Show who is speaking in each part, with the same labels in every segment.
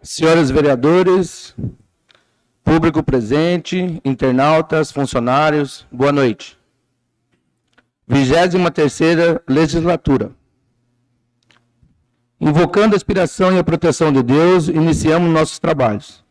Speaker 1: Senhores vereadores, público presente, internautas, funcionários, boa noite. 23ª Legislatura. Invocando a inspiração e a proteção de Deus, iniciamos nossos trabalhos.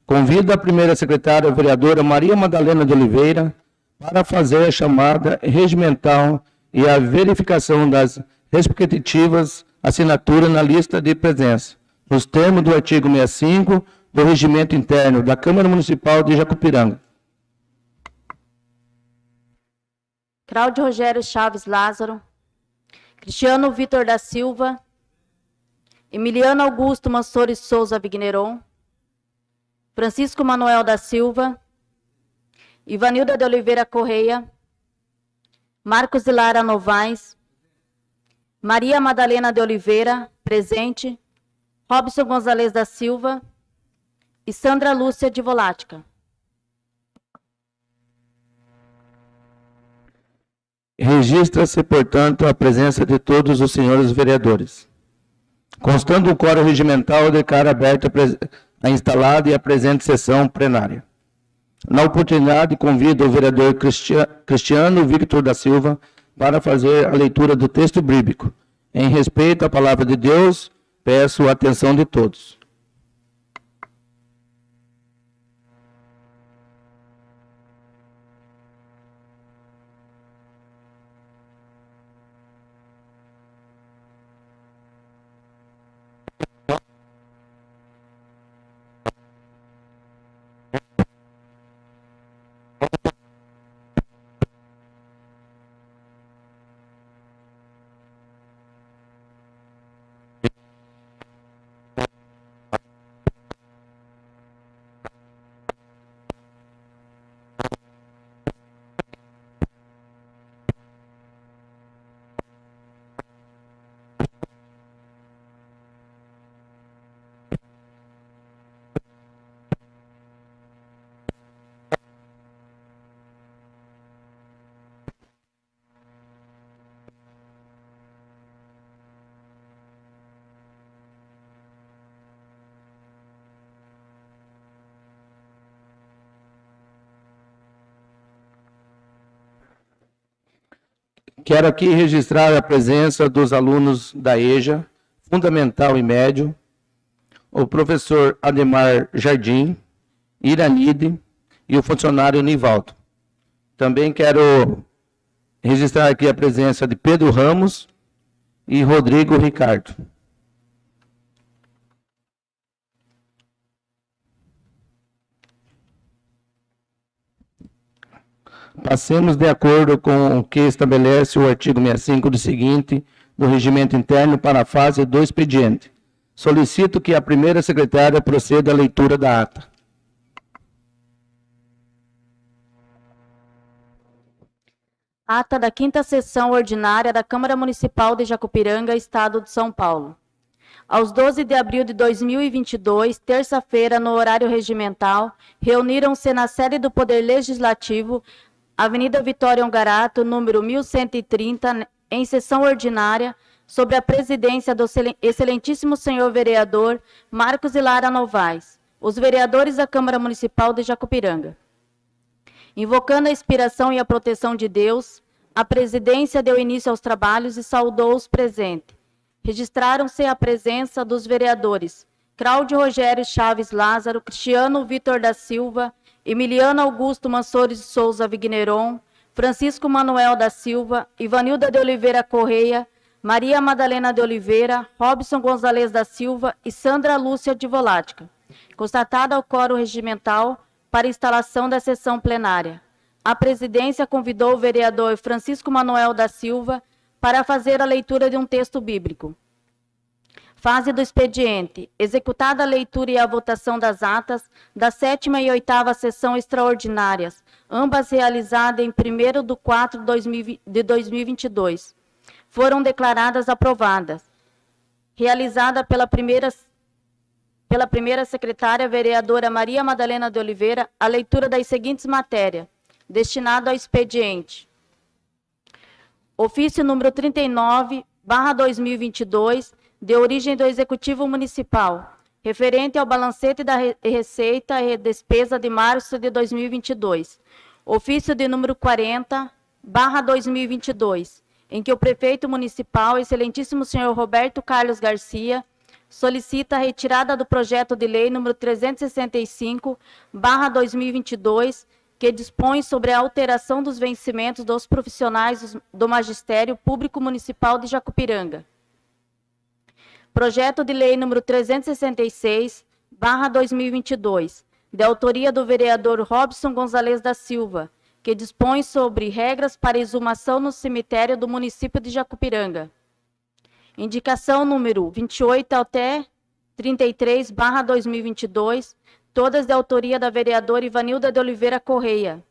Speaker 1: Convido a primeira secretária, a vereadora Maria Madalena de Oliveira, para fazer a chamada regimental e a verificação das respectivas assinaturas na lista de presença, nos termos do artigo 65 do Regimento Interno da Câmara Municipal de Jacupiranga.
Speaker 2: Cláudio Rogério Chaves Lázaro, Cristiano Vitor da Silva, Emiliano Augusto Mansores Souza Vigneron, Francisco Manuel da Silva, Ivanilda de Oliveira Correia, Marcos de Lara Novaes, Maria Madalena de Oliveira, presente, Robson Gonzalez da Silva e Sandra Lúcia de Volática.
Speaker 1: Registra-se, portanto, a presença de todos os senhores vereadores. Constando o quórum regimental, declaro aberta a instalada e a presente sessão plenária. Na oportunidade, convido o vereador Cristiano Victor da Silva para fazer a leitura do texto bíblico. Em respeito à palavra de Deus, peço a atenção de todos. Quero aqui registrar a presença dos alunos da EJA, Fundamental e Médio, o professor Ademar Jardim, Iranide e o funcionário Nivaldo. Também quero registrar aqui a presença de Pedro Ramos e Rodrigo Ricardo. Passemos de acordo com o que estabelece o artigo 65 do seguinte do Regimento Interno para a fase do expediente. Solicito que a primeira secretária proceda à leitura da ata.
Speaker 2: Ata da 5ª Sessão Ordinária da Câmara Municipal de Jacupiranga, Estado de São Paulo. Aos 12 de abril de 2022, terça-feira, no horário regimental, reuniram-se na sede do Poder Legislativo, Avenida Vitória Ongarato, número 1130, em sessão ordinária, sob a presidência do excelentíssimo senhor vereador Marcos de Lara Novaes, os vereadores da Câmara Municipal de Jacupiranga. Invocando a inspiração e a proteção de Deus, a presidência deu início aos trabalhos e saudou os presentes. Registraram-se a presença dos vereadores Cláudio Rogério Chaves Lázaro, Cristiano Vitor da Silva, Emiliano Augusto Mansores Souza Vigneron, Francisco Manuel da Silva, Ivanilda de Oliveira Correia, Maria Madalena de Oliveira, Robson Gonzalez da Silva e Sandra Lúcia de Volática. Constatada o quórum regimental para instalação da sessão plenária. A presidência convidou o vereador Francisco Manuel da Silva para fazer a leitura de um texto bíblico. Fase do expediente. Executada a leitura e a votação das atas da 7ª e 8ª sessão extraordinárias, ambas realizadas em 1º de 4 de 2022. Foram declaradas aprovadas. Realizada pela primeira secretária, vereadora Maria Madalena de Oliveira, a leitura das seguintes matérias, destinado ao expediente. Ofício número 39/2022, de origem do Executivo Municipal, referente ao balancete da receita e despesa de março de 2022. Ofício de número 40/2022, em que o prefeito municipal, excelentíssimo senhor Roberto Carlos Garcia, solicita a retirada do projeto de lei número 365/2022, que dispõe sobre a alteração dos vencimentos dos profissionais do Magistério Público Municipal de Jacupiranga. Projeto de lei número 366/2022, de autoria do vereador Robson Gonzalez da Silva, que dispõe sobre regras para exumação no cemitério do município de Jacupiranga. Indicação número 28 até 33/2022, todas de autoria da vereadora Ivanilda de Oliveira Correia.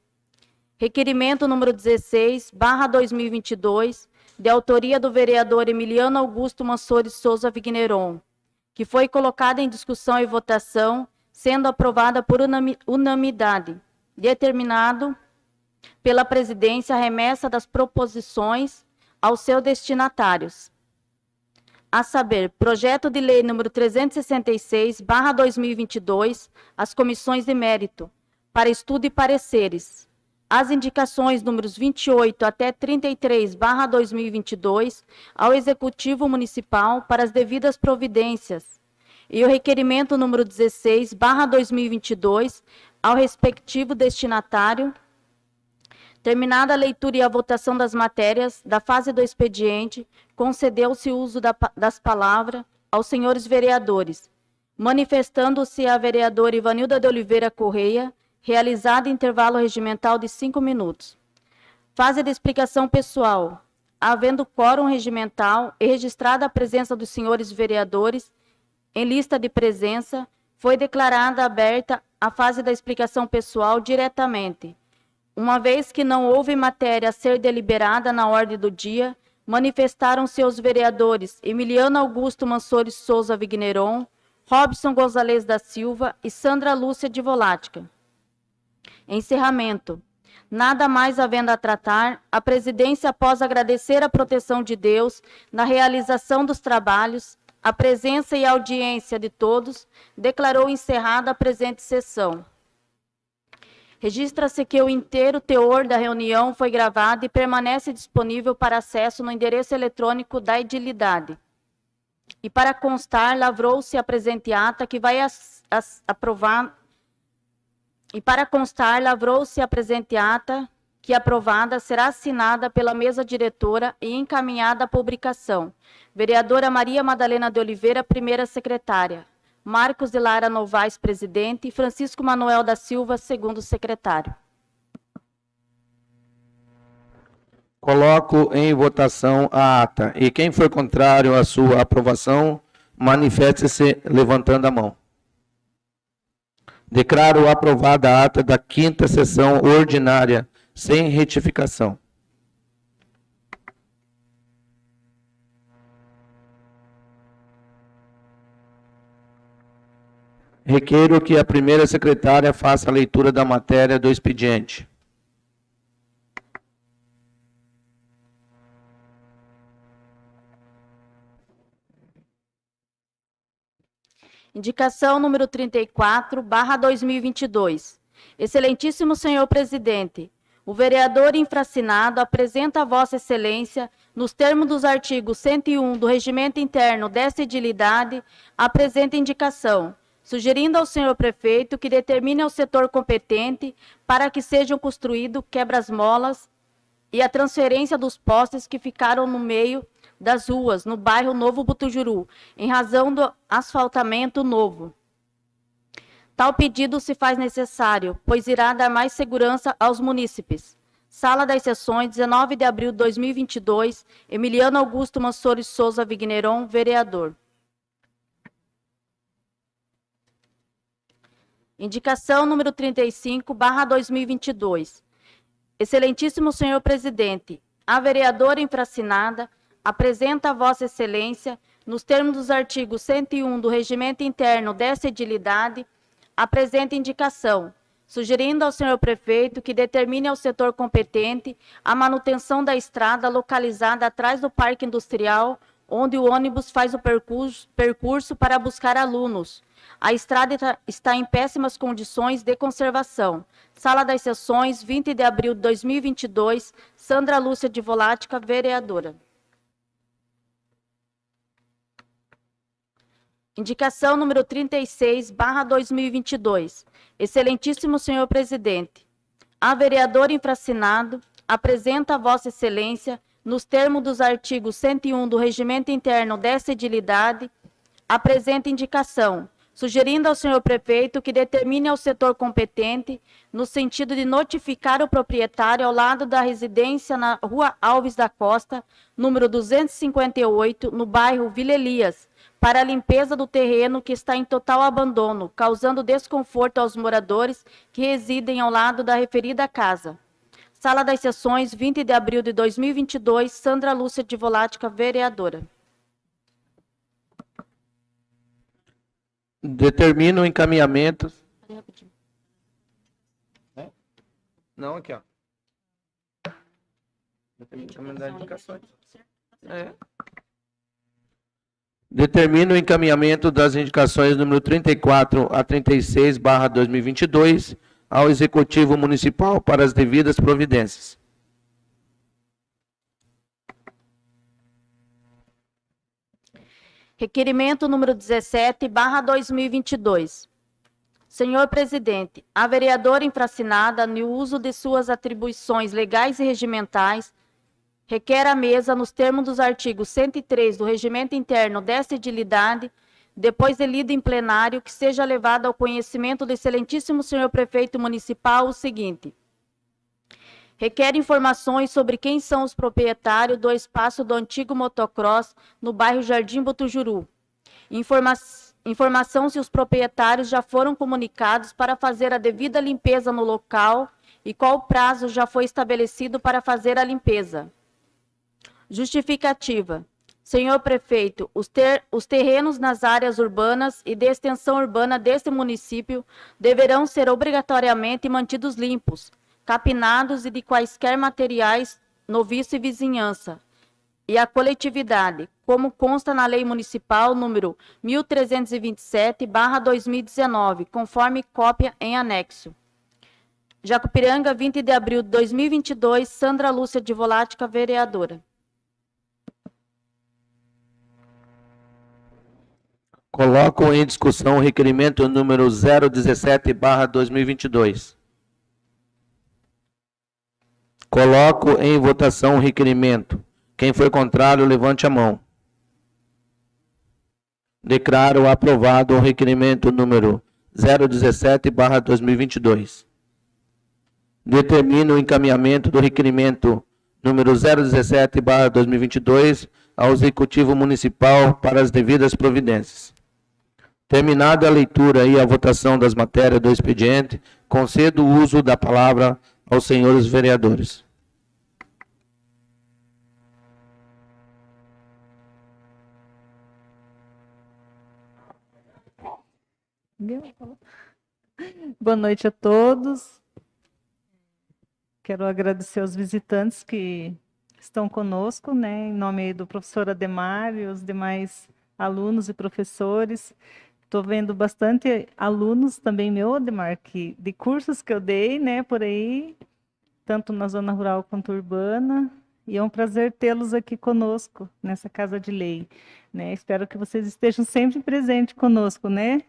Speaker 2: Requerimento número 16/2022, de autoria do vereador Emiliano Augusto Mansores Souza Vigneron, que foi colocada em discussão e votação, sendo aprovada por unanimidade. Determinado pela presidência a remessa das proposições aos seus destinatários. A saber, projeto de lei número 366/2022, as comissões de mérito, para estudo e pareceres. As indicações números 28 até 33/2022, ao Executivo Municipal para as devidas providências. E o requerimento número 16/2022, ao respectivo destinatário. Terminada a leitura e a votação das matérias da fase do expediente, concedeu-se o uso das palavras aos senhores vereadores, manifestando-se a vereadora Ivanilda de Oliveira Correia, realizado intervalo regimental de 5 minutos. Fase de explicação pessoal. Havendo quórum regimental e registrada a presença dos senhores vereadores em lista de presença, foi declarada aberta a fase da explicação pessoal diretamente. Uma vez que não houve matéria a ser deliberada na ordem do dia, manifestaram-se os vereadores Emiliano Augusto Mansores Souza Vigneron, Robson Gonzalez da Silva e Sandra Lúcia de Volática. Encerramento. Nada mais havendo a tratar, a presidência, após agradecer a proteção de Deus na realização dos trabalhos, a presença e a audiência de todos, declarou encerrada a presente sessão. Registra-se que o inteiro teor da reunião foi gravado e permanece disponível para acesso no endereço eletrônico da edilidade. E para constar, lavrou-se a presente ata que vai aprovar. E para constar, lavrou-se a presente ata que, aprovada, será assinada pela mesa diretora e encaminhada à publicação. Vereadora Maria Madalena de Oliveira, primeira secretária. Marcos de Lara Novaes, presidente, e Francisco Manuel da Silva, segundo secretário.
Speaker 1: Coloco em votação a ata. E quem for contrário à sua aprovação, manifeste-se levantando a mão. Declaro aprovada a ata da 5ª sessão ordinária, sem retificação. Requeiro que a primeira secretária faça a leitura da matéria do expediente.
Speaker 2: Indicação número 34/2022. Excelentíssimo senhor presidente, o vereador infracinado apresenta a Vossa Excelência, nos termos dos artigos 101 do Regimento Interno desta edilidade, a presente indicação, sugerindo ao senhor prefeito que determine ao setor competente para que sejam construídos quebra-molas e a transferência dos postes que ficaram no meio das ruas, no bairro Novo Butujuru, em razão do asfaltamento novo. Tal pedido se faz necessário, pois irá dar mais segurança aos munícipes. Sala das Sessões, 19 de abril de 2022, Emiliano Augusto Mansores Souza Vigneron, vereador. Indicação número 35/2022. Excelentíssimo senhor presidente, a vereadora infracinada apresenta a Vossa Excelência, nos termos dos artigos 101 do Regimento Interno desta edilidade, a presente indicação, sugerindo ao senhor prefeito que determine ao setor competente a manutenção da estrada localizada atrás do Parque Industrial, onde o ônibus faz o percurso para buscar alunos. A estrada está em péssimas condições de conservação. Sala das Sessões, 20 de abril de 2022, Sandra Lúcia de Volática, vereadora. Indicação número 36/2022. Excelentíssimo senhor presidente, a vereadora infracinado apresenta a Vossa Excelência, nos termos dos artigos 101 do Regimento Interno desta edilidade, a presente indicação, sugerindo ao senhor prefeito que determine ao setor competente, no sentido de notificar o proprietário ao lado da residência na Rua Alves da Costa, número 258, no bairro Vila Elias, para a limpeza do terreno que está em total abandono, causando desconforto aos moradores que residem ao lado da referida casa. Sala das Sessões, 20 de abril de 2022, Sandra Lúcia de Volática, vereadora.
Speaker 1: Determina o encaminhamento. Não, aqui, ó. Determina das indicações. Determina o encaminhamento das indicações número 34 a 36/2022 ao Executivo Municipal para as devidas providências.
Speaker 2: Requerimento número 17/2022. Senhor presidente, a vereadora infracinada, no uso de suas atribuições legais e regimentais, requer à mesa, nos termos dos artigos 103 do Regimento Interno desta edilidade, depois de lido em plenário, que seja levado ao conhecimento do excelentíssimo senhor prefeito municipal o seguinte: requer informações sobre quem são os proprietários do espaço do antigo motocross no bairro Jardim Botujuru. Informação se os proprietários já foram comunicados para fazer a devida limpeza no local e qual prazo já foi estabelecido para fazer a limpeza. Justificativa. Senhor prefeito, os terrenos nas áreas urbanas e de extensão urbana deste município deverão ser obrigatoriamente mantidos limpos, capinados e de quaisquer materiais no vício e vizinhança, e a coletividade, como consta na Lei Municipal número 1327/2019, conforme cópia em anexo. Jacupiranga, 20 de abril de 2022, Sandra Lúcia de Volática, vereadora.
Speaker 1: Coloco em discussão o requerimento número 017/2022. Coloco em votação o requerimento. Quem for contrário, levante a mão. Declaro aprovado o requerimento número 017/2022. Determino o encaminhamento do requerimento número 017/2022 ao Executivo Municipal para as devidas providências. Terminada a leitura e a votação das matérias do expediente, concedo o uso da palavra aos senhores vereadores.
Speaker 3: Boa noite a todos. Quero agradecer aos visitantes que estão conosco, né, em nome do professor Ademar e os demais alunos e professores. Estou vendo bastante alunos também, meu Ademar, de cursos que eu dei, né, por aí, tanto na zona rural quanto urbana, e é um prazer tê-los aqui conosco nessa Casa de Lei, né? Espero que vocês estejam sempre presentes conosco, né?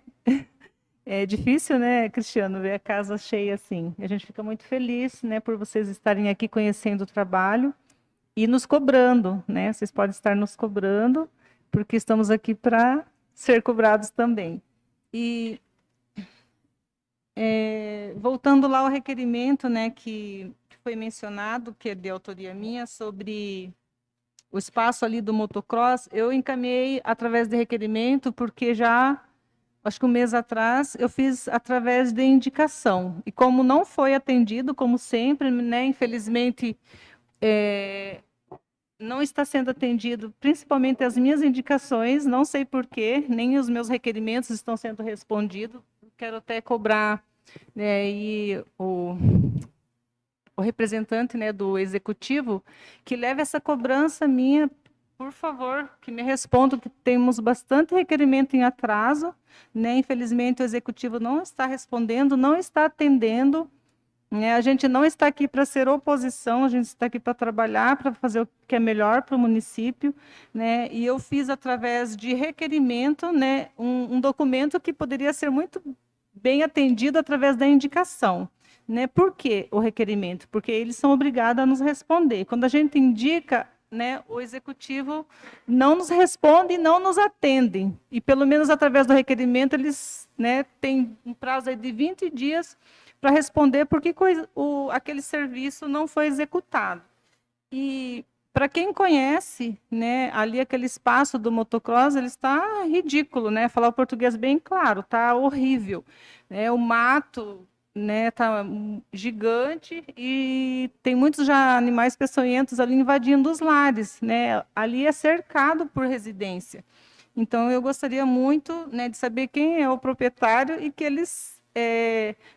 Speaker 3: É difícil, né, Cristiano, ver a casa cheia assim. A gente fica muito feliz, né, por vocês estarem aqui conhecendo o trabalho e nos cobrando, né? Vocês podem estar nos cobrando, porque estamos aqui para ser cobrados também. E voltando lá ao requerimento, né, que foi mencionado, que é de autoria minha, sobre o espaço ali do motocross, eu encaminhei através de requerimento, porque já acho que um mês atrás, eu fiz através de indicação. E como não foi atendido, como sempre, né, infelizmente, não está sendo atendido, principalmente as minhas indicações, não sei porquê, nem os meus requerimentos estão sendo respondidos. Quero até cobrar, né, e o representante, né, do executivo, que leve essa cobrança minha, por favor, que me responda, que temos bastante requerimento em atraso, né? Infelizmente, o executivo não está respondendo, não está atendendo, né? A gente não está aqui para ser oposição, a gente está aqui para trabalhar, para fazer o que é melhor para o município, né? E eu fiz, através de requerimento, né, um documento que poderia ser muito bem atendido através da indicação. Né? Por que o requerimento? Porque eles são obrigados a nos responder. Quando a gente indica, né, o executivo não nos responde e não nos atende. E, pelo menos através do requerimento, eles, né, têm um prazo aí de 20 dias para responder por que aquele serviço não foi executado. E, para quem conhece, né, ali aquele espaço do motocross, ele está ridículo, né? Falar o português bem claro, está horrível. Né? O mato, né, tá gigante e tem muitos já animais peçonhentos ali invadindo os lares, né? Ali é cercado por residência. Então eu gostaria muito, né, de saber quem é o proprietário e que eles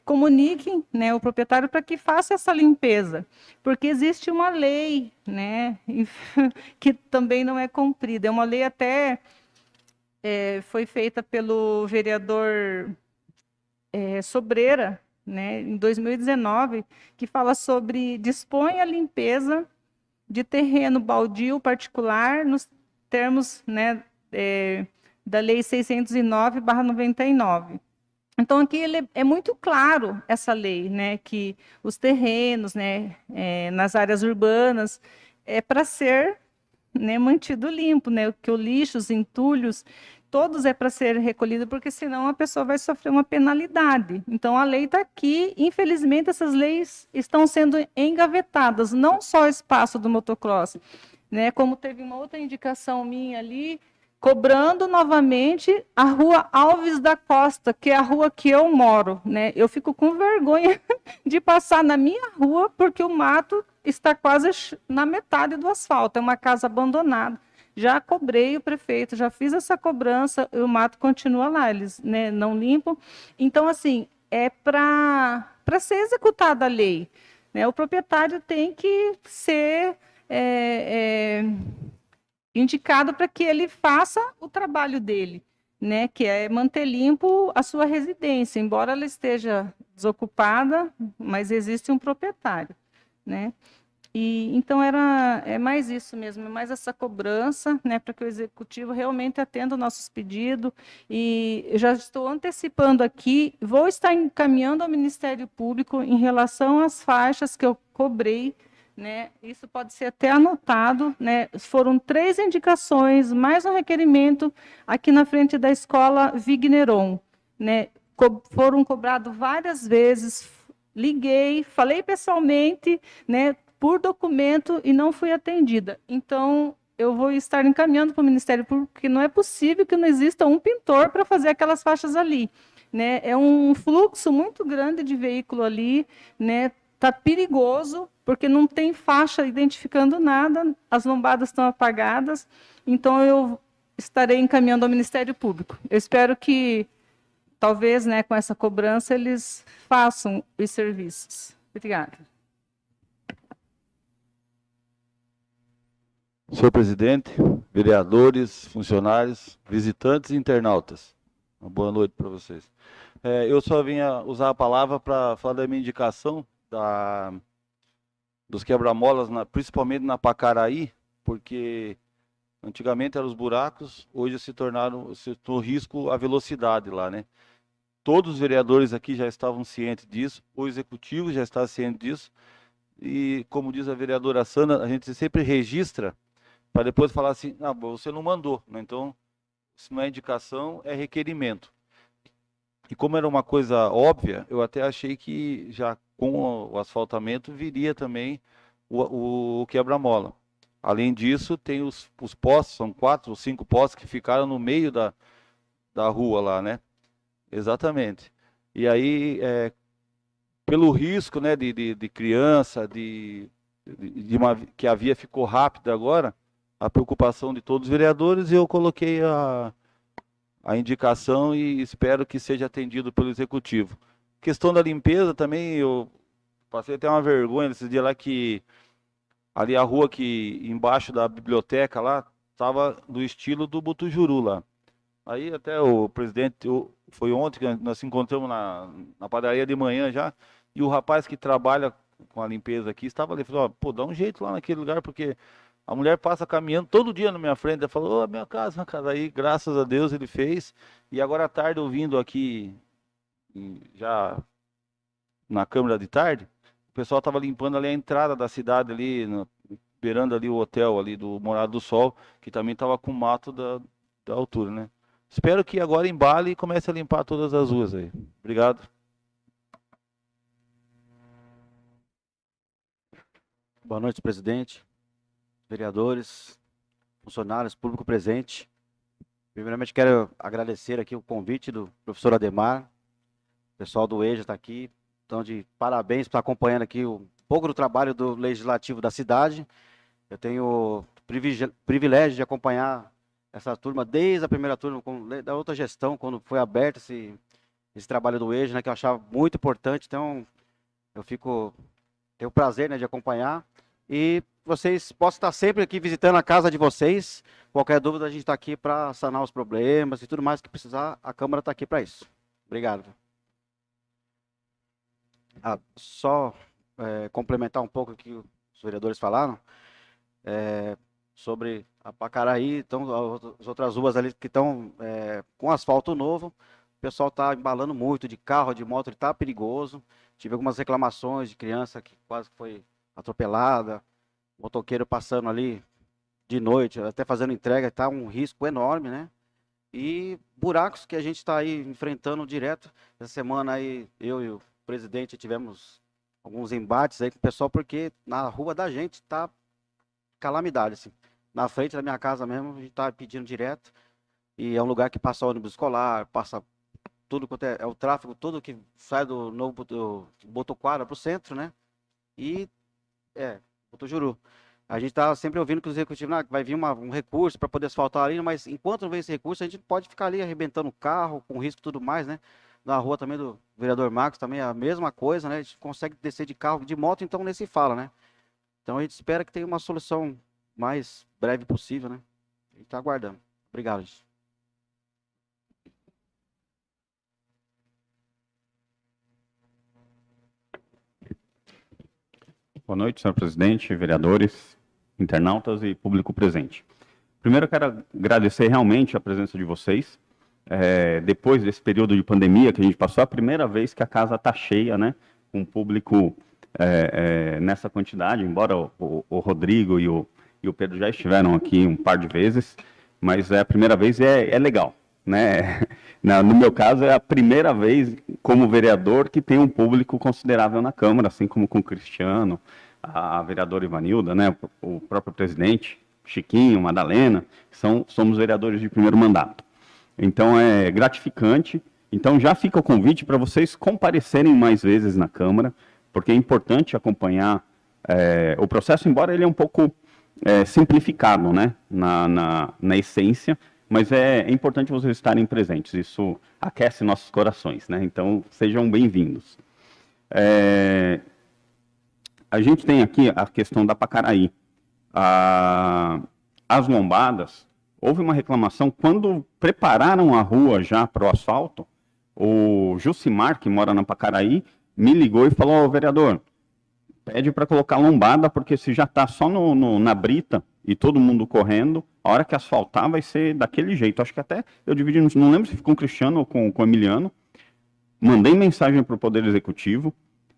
Speaker 3: comuniquem, né, o proprietário para que faça essa limpeza, porque existe uma lei, né, que também não é cumprida. É uma lei até foi feita pelo vereador Sobreira, né, em 2019, que fala sobre dispõe a limpeza de terreno baldio particular nos termos, né, da Lei 609/99. Então, aqui é muito claro essa lei, né, que os terrenos, né, nas áreas urbanas, é para ser, né, mantido limpo, né, que o lixo, os entulhos, todos é para ser recolhido, porque senão a pessoa vai sofrer uma penalidade. Então, a lei está aqui, infelizmente, essas leis estão sendo engavetadas, não só o espaço do motocross, né, como teve uma outra indicação minha ali, cobrando novamente a rua Alves da Costa, que é a rua que eu moro, né? Eu fico com vergonha de passar na minha rua, porque o mato está quase na metade do asfalto, é uma casa abandonada. Já cobrei o prefeito, já fiz essa cobrança, e o mato continua lá, eles, né, não limpam. Então, assim, é para ser executada a lei, né? O proprietário tem que ser indicado para que ele faça o trabalho dele, né, que é manter limpo a sua residência, embora ela esteja desocupada, mas existe um proprietário, né? E então é mais isso mesmo, é mais essa cobrança, né, para que o executivo realmente atenda nossos pedidos. E eu já estou antecipando aqui, vou estar encaminhando ao Ministério Público em relação às faixas que eu cobrei, né? Isso pode ser até anotado, né? Foram 3 indicações, mais um requerimento aqui na frente da escola Vigneron, né? Foram cobrados várias vezes, liguei, falei pessoalmente, né, por documento e não fui atendida. Então, eu vou estar encaminhando para o Ministério Público, porque não é possível que não exista um pintor para fazer aquelas faixas ali, né? É um fluxo muito grande de veículo ali, né? Está perigoso, porque não tem faixa identificando nada, as lombadas estão apagadas, então eu estarei encaminhando ao Ministério Público. Eu espero que, talvez, né, com essa cobrança, eles façam os serviços. Obrigada.
Speaker 4: Senhor presidente, vereadores, funcionários, visitantes e internautas, uma boa noite para vocês. Eu só vinha usar a palavra para falar da minha indicação dos quebra-molas, principalmente na Pacaraí, porque antigamente eram os buracos, hoje se tornou risco a velocidade lá, né? Todos os vereadores aqui já estavam cientes disso, o executivo já está ciente disso, e como diz a vereadora Sandra, a gente sempre registra para depois falar assim, você não mandou, né? Então, se não é indicação, é requerimento. E como era uma coisa óbvia, eu até achei que já com o asfaltamento viria também o quebra-mola. Além disso, tem os postes, são 4 ou 5 postes que ficaram no meio da rua lá, né? Exatamente. E aí, pelo risco, né, de criança, que a via ficou rápida agora, a preocupação de todos os vereadores, eu coloquei a indicação e espero que seja atendido pelo Executivo. Questão da limpeza também, eu passei até uma vergonha nesse dia lá que ali a rua que embaixo da biblioteca lá estava do estilo do Butujuru lá. Aí até o presidente, foi ontem que nós se encontramos na padaria de manhã já, e o rapaz que trabalha com a limpeza aqui estava ali, falou, ó, pô, dá um jeito lá naquele lugar, porque a mulher passa caminhando todo dia na minha frente, ela falou, ô, minha casa, aí graças a Deus ele fez, e agora à tarde eu vindo aqui, já na Câmara de tarde, o pessoal estava limpando ali a entrada da cidade ali, beirando ali o hotel ali do Morado do Sol, que também estava com mato da altura, né? Espero que agora embale e comece a limpar todas as ruas aí. Obrigado.
Speaker 5: Boa noite, presidente, vereadores, funcionários, público presente. Primeiramente, quero agradecer aqui o convite do professor Ademar. O pessoal do EJA está aqui. Então, de parabéns por estar acompanhando aqui um pouco do trabalho do Legislativo da cidade. Eu tenho o privilégio de acompanhar essa turma desde a primeira turma, da outra gestão, quando foi aberto esse trabalho do EJA, né, que eu achava muito importante. Então, eu tenho o prazer, né, de acompanhar. E vocês possam estar sempre aqui visitando a casa de vocês. Qualquer dúvida, a gente está aqui para sanar os problemas e tudo mais que precisar. A Câmara está aqui para isso. Obrigado. Só complementar um pouco o que os vereadores falaram sobre a Pacaraí, então as outras ruas ali que estão com asfalto novo. O pessoal está embalando muito de carro, de moto, ele está perigoso. Tive algumas reclamações de criança que quase foi atropelada, motoqueiro passando ali de noite, até fazendo entrega, está um risco enorme, né? E buracos que a gente está aí enfrentando direto. Essa semana aí, eu e o presidente tivemos alguns embates aí com o pessoal, porque na rua da gente está calamidade, assim. Na frente da minha casa mesmo, a gente está pedindo direto, e é um lugar que passa ônibus escolar, passa tudo quanto é o tráfego, tudo que sai do novo do Botuquara para o centro, né? E Butujuru. A gente está sempre ouvindo que os executivos, vai vir um recurso para poder asfaltar ali, mas enquanto não vem esse recurso, a gente pode ficar ali arrebentando o carro, com risco e tudo mais, né? Na rua também do vereador Marcos, também é a mesma coisa, né? A gente consegue descer de carro, de moto, então nem se fala, né? Então a gente espera que tenha uma solução mais breve possível, né? A gente está aguardando. Obrigado, gente.
Speaker 6: Boa noite, senhor presidente, vereadores, internautas e público presente. Primeiro, eu quero agradecer realmente a presença de vocês. Depois desse período de pandemia que a gente passou, é a primeira vez que a casa está cheia, né? Com público nessa quantidade, embora o Rodrigo e o Pedro já estiveram aqui um par de vezes, mas é a primeira vez e é legal, né? No meu caso, é a primeira vez como vereador que tem um público considerável na Câmara, assim como com o Cristiano, a vereadora Ivanilda, né? O próprio presidente, Chiquinho, Madalena, somos vereadores de primeiro mandato. Então, é gratificante. Então, já fica o convite para vocês comparecerem mais vezes na Câmara, porque é importante acompanhar o processo, embora ele é um pouco simplificado, né? Na essência, mas é importante vocês estarem presentes. Isso aquece nossos corações, né? Então, sejam bem-vindos. A gente tem aqui a questão da Pacaraí. As lombadas, houve uma reclamação, quando prepararam a rua já para o asfalto, o Jucimar, que mora na Pacaraí, me ligou e falou, vereador, pede para colocar lombada, porque se já está só na brita e todo mundo correndo, a hora que asfaltar vai ser daquele jeito. Acho que até eu dividi, não lembro se ficou com o Cristiano ou com o Emiliano, mandei mensagem para o Poder Executivo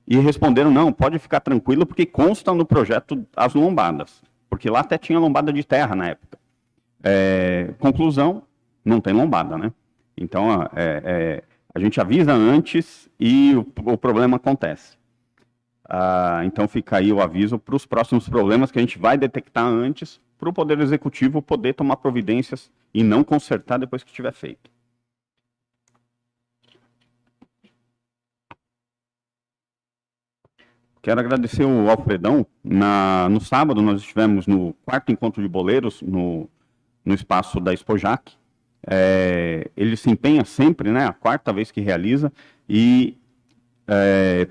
Speaker 6: e responderam, não, pode ficar tranquilo, porque consta no projeto as lombadas, porque lá até tinha lombada de terra na época. Conclusão, não tem lombada, né? Então, a gente avisa antes e o problema acontece. Então, fica aí o aviso para os próximos problemas que a gente vai detectar antes, para o Poder Executivo poder tomar providências e não consertar depois que tiver feito. Quero agradecer o Alfredão. No sábado, nós estivemos no 4º encontro de boleiros, no espaço da Expojac. Ele se empenha sempre, né? A 4ª vez que realiza. E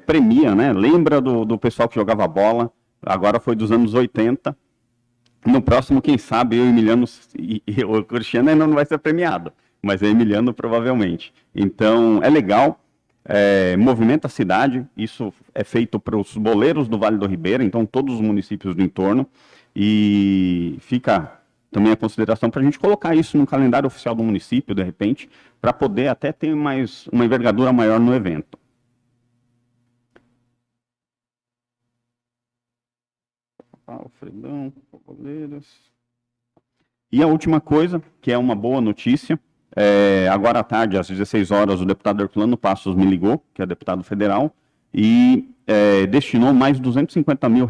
Speaker 6: premia, né? Lembra do pessoal que jogava bola. Agora foi dos anos 80. No próximo, quem sabe, eu e o Emiliano e o Cristiano ainda não vai ser premiado, mas o Emiliano provavelmente. Então, é legal, movimenta a cidade, isso é feito para os boleiros do Vale do Ribeira, então todos os municípios do entorno, e fica também a consideração para a gente colocar isso no calendário oficial do município, de repente, para poder até ter mais uma envergadura maior no evento. Alfredão, boleiros. E a última coisa, que é uma boa notícia, agora à tarde, às 16 horas, o deputado Herculano Passos me ligou, que é deputado federal, e destinou mais de R$250 mil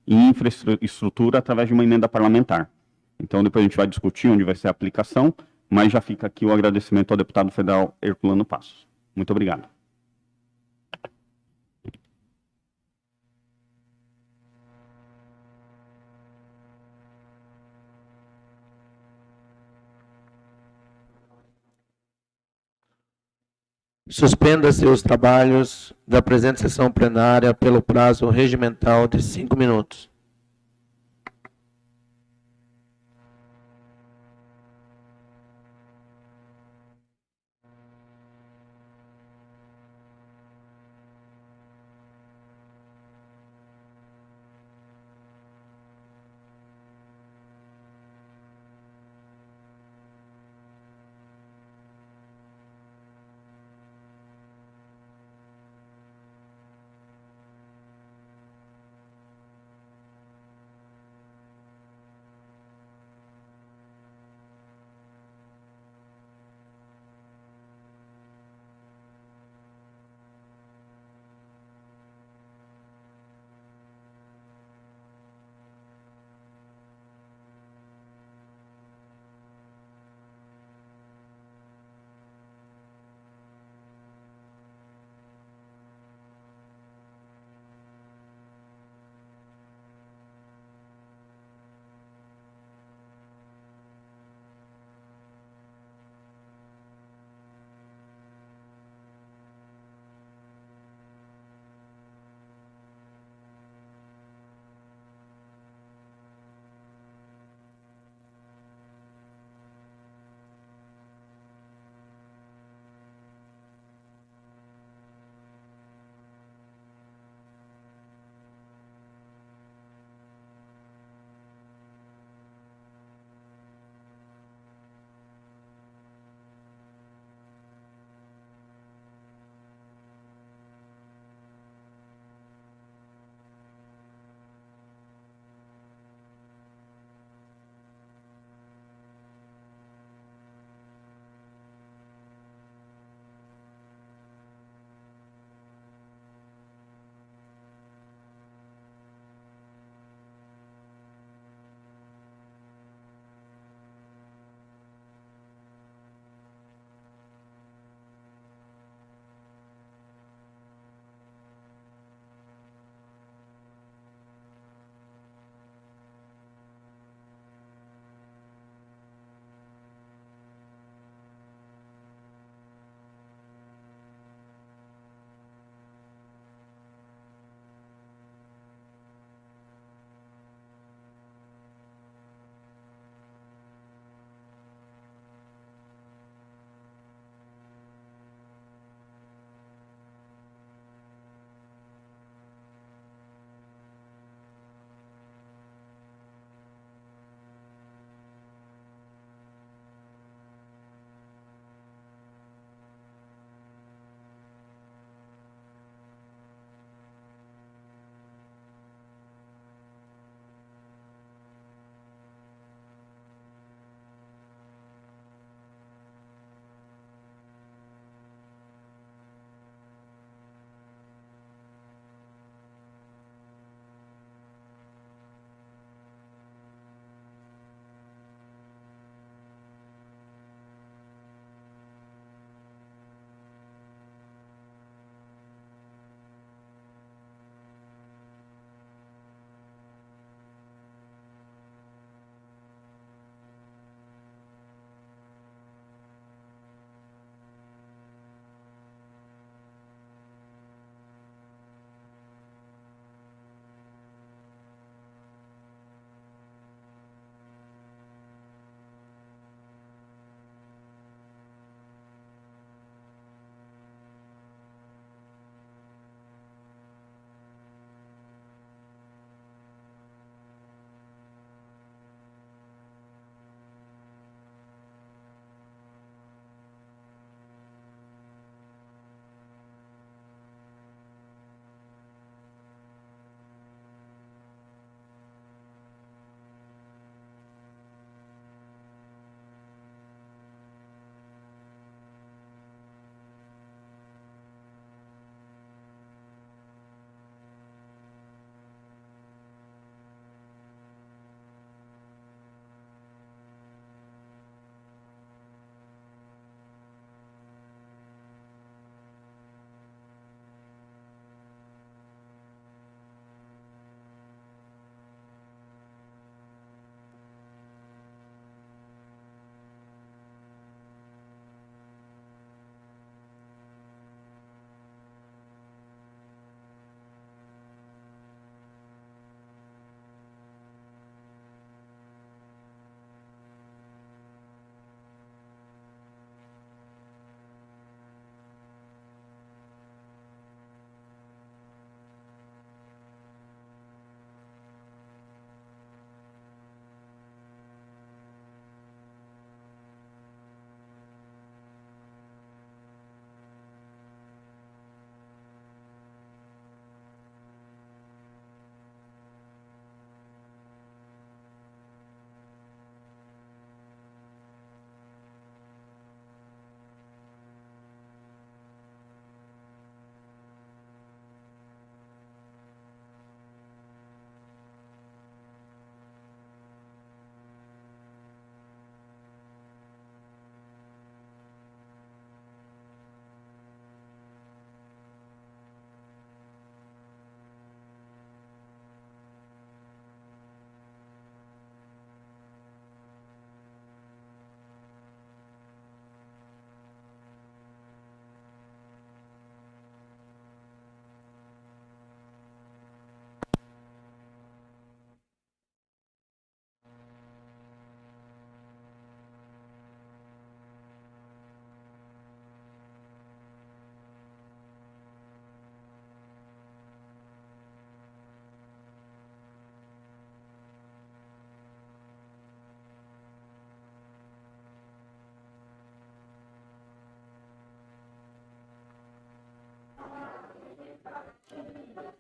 Speaker 6: em infraestrutura através de uma emenda parlamentar. Então, depois a gente vai discutir onde vai ser a aplicação, mas já fica aqui o agradecimento ao deputado federal Herculano Passos. Muito obrigado.
Speaker 1: Suspenda-se os trabalhos da presente sessão plenária pelo prazo regimental de 5 minutos.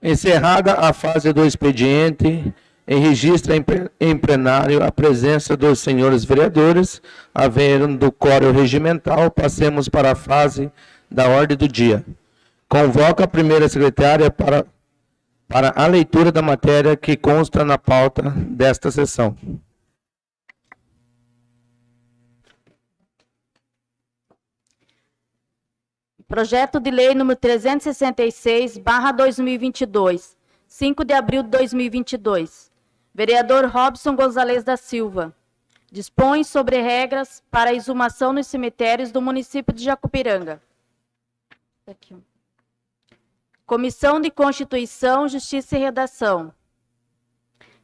Speaker 1: Encerrada a fase do expediente, registra em plenário a presença dos senhores vereadores, havendo quórum regimental, passemos para a fase da ordem do dia. Convoca a primeira secretária para a leitura da matéria que consta na pauta desta sessão.
Speaker 2: Projeto de Lei número 366/2022, 5 de abril de 2022. Vereador Robson Gonzalez da Silva. Dispõe sobre regras para a exumação nos cemitérios do município de Jacupiranga. Aqui. Comissão de Constituição, Justiça e Redação.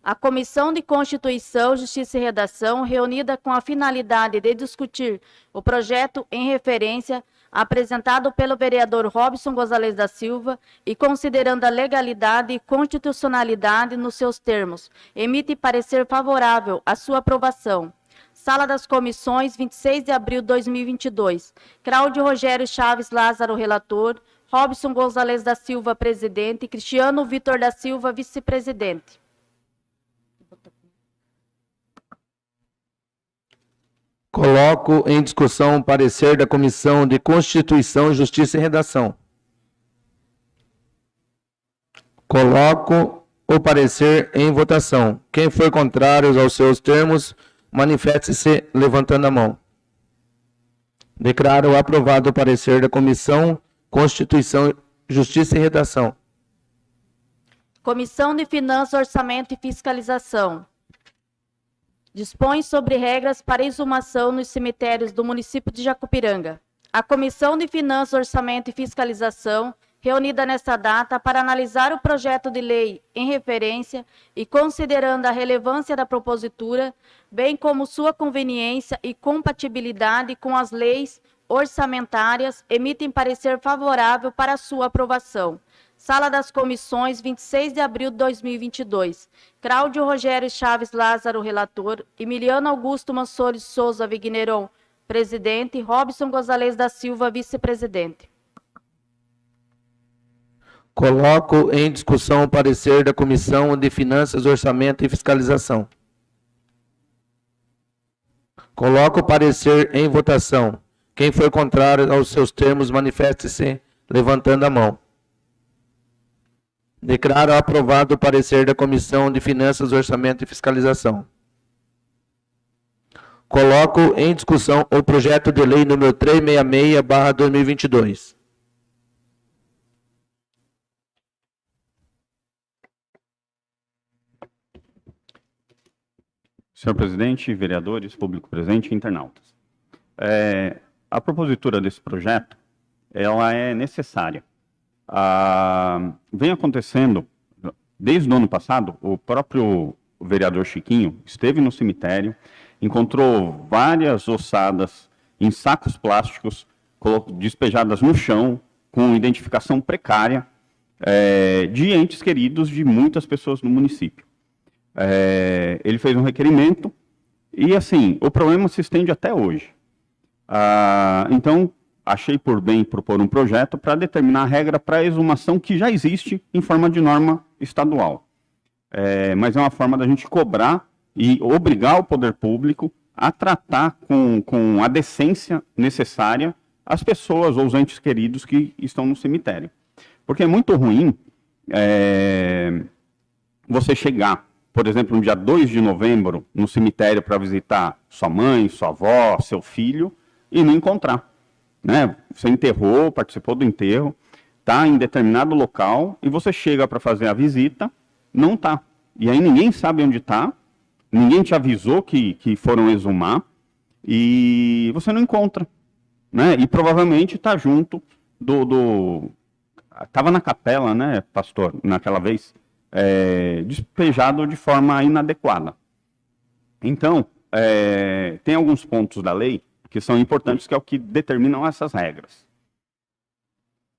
Speaker 2: A Comissão de Constituição, Justiça e Redação, reunida com a finalidade de discutir o projeto em referência apresentado pelo vereador Robson Gonzalez da Silva e considerando a legalidade e constitucionalidade nos seus termos, emite parecer favorável à sua aprovação. Sala das Comissões, 26 de abril de 2022. Cláudio Rogério Chaves Lázaro, relator. Robson Gonzalez da Silva, presidente. Cristiano Vitor da Silva, vice-presidente.
Speaker 1: Coloco em discussão o parecer da Comissão de Constituição, Justiça e Redação. Coloco o parecer em votação. Quem for contrário aos seus termos, manifeste-se levantando a mão. Declaro aprovado o parecer da Comissão, Constituição, Justiça e Redação.
Speaker 2: Comissão de Finanças, Orçamento e Fiscalização. Dispõe sobre regras para exumação nos cemitérios do município de Jacupiranga. A Comissão de Finanças, Orçamento e Fiscalização, reunida nesta data para analisar o projeto de lei em referência e considerando a relevância da propositura, bem como sua conveniência e compatibilidade com as leis orçamentárias, emitem parecer favorável para sua aprovação. Sala das Comissões, 26 de abril de 2022. Cláudio Rogério Chaves Lázaro, relator. Emiliano Augusto Mansores Souza Vigneron, presidente. Robson Gonzalez da Silva, vice-presidente.
Speaker 1: Coloco em discussão o parecer da Comissão de Finanças, Orçamento e Fiscalização. Coloco o parecer em votação. Quem for contrário aos seus termos, manifeste-se levantando a mão. Declaro aprovado o parecer da Comissão de Finanças, Orçamento e Fiscalização. Coloco em discussão o projeto de lei número 366/2022.
Speaker 6: Senhor presidente, vereadores, público presente e internautas. A propositura desse projeto, ela é necessária. Vem acontecendo, desde o ano passado, o próprio vereador Chiquinho esteve no cemitério, encontrou várias ossadas em sacos plásticos, despejadas no chão, com identificação precária, de entes queridos de muitas pessoas no município. Ele fez um requerimento e, assim, o problema se estende até hoje. Então, achei por bem propor um projeto para determinar a regra para a exumação que já existe em forma de norma estadual. Mas é uma forma da gente cobrar e obrigar o poder público a tratar com a decência necessária as pessoas ou os entes queridos que estão no cemitério. Porque é muito ruim você chegar, por exemplo, no dia 2 de novembro, no cemitério para visitar sua mãe, sua avó, seu filho, e não encontrar. Né? Você enterrou, participou do enterro, está em determinado local, e você chega para fazer a visita, não está. E aí ninguém sabe onde está, ninguém te avisou que foram exumar, e você não encontra. Né? E provavelmente está junto estava na capela, né, pastor, naquela vez, despejado de forma inadequada. Então, tem alguns pontos da lei que são importantes, que é o que determinam essas regras.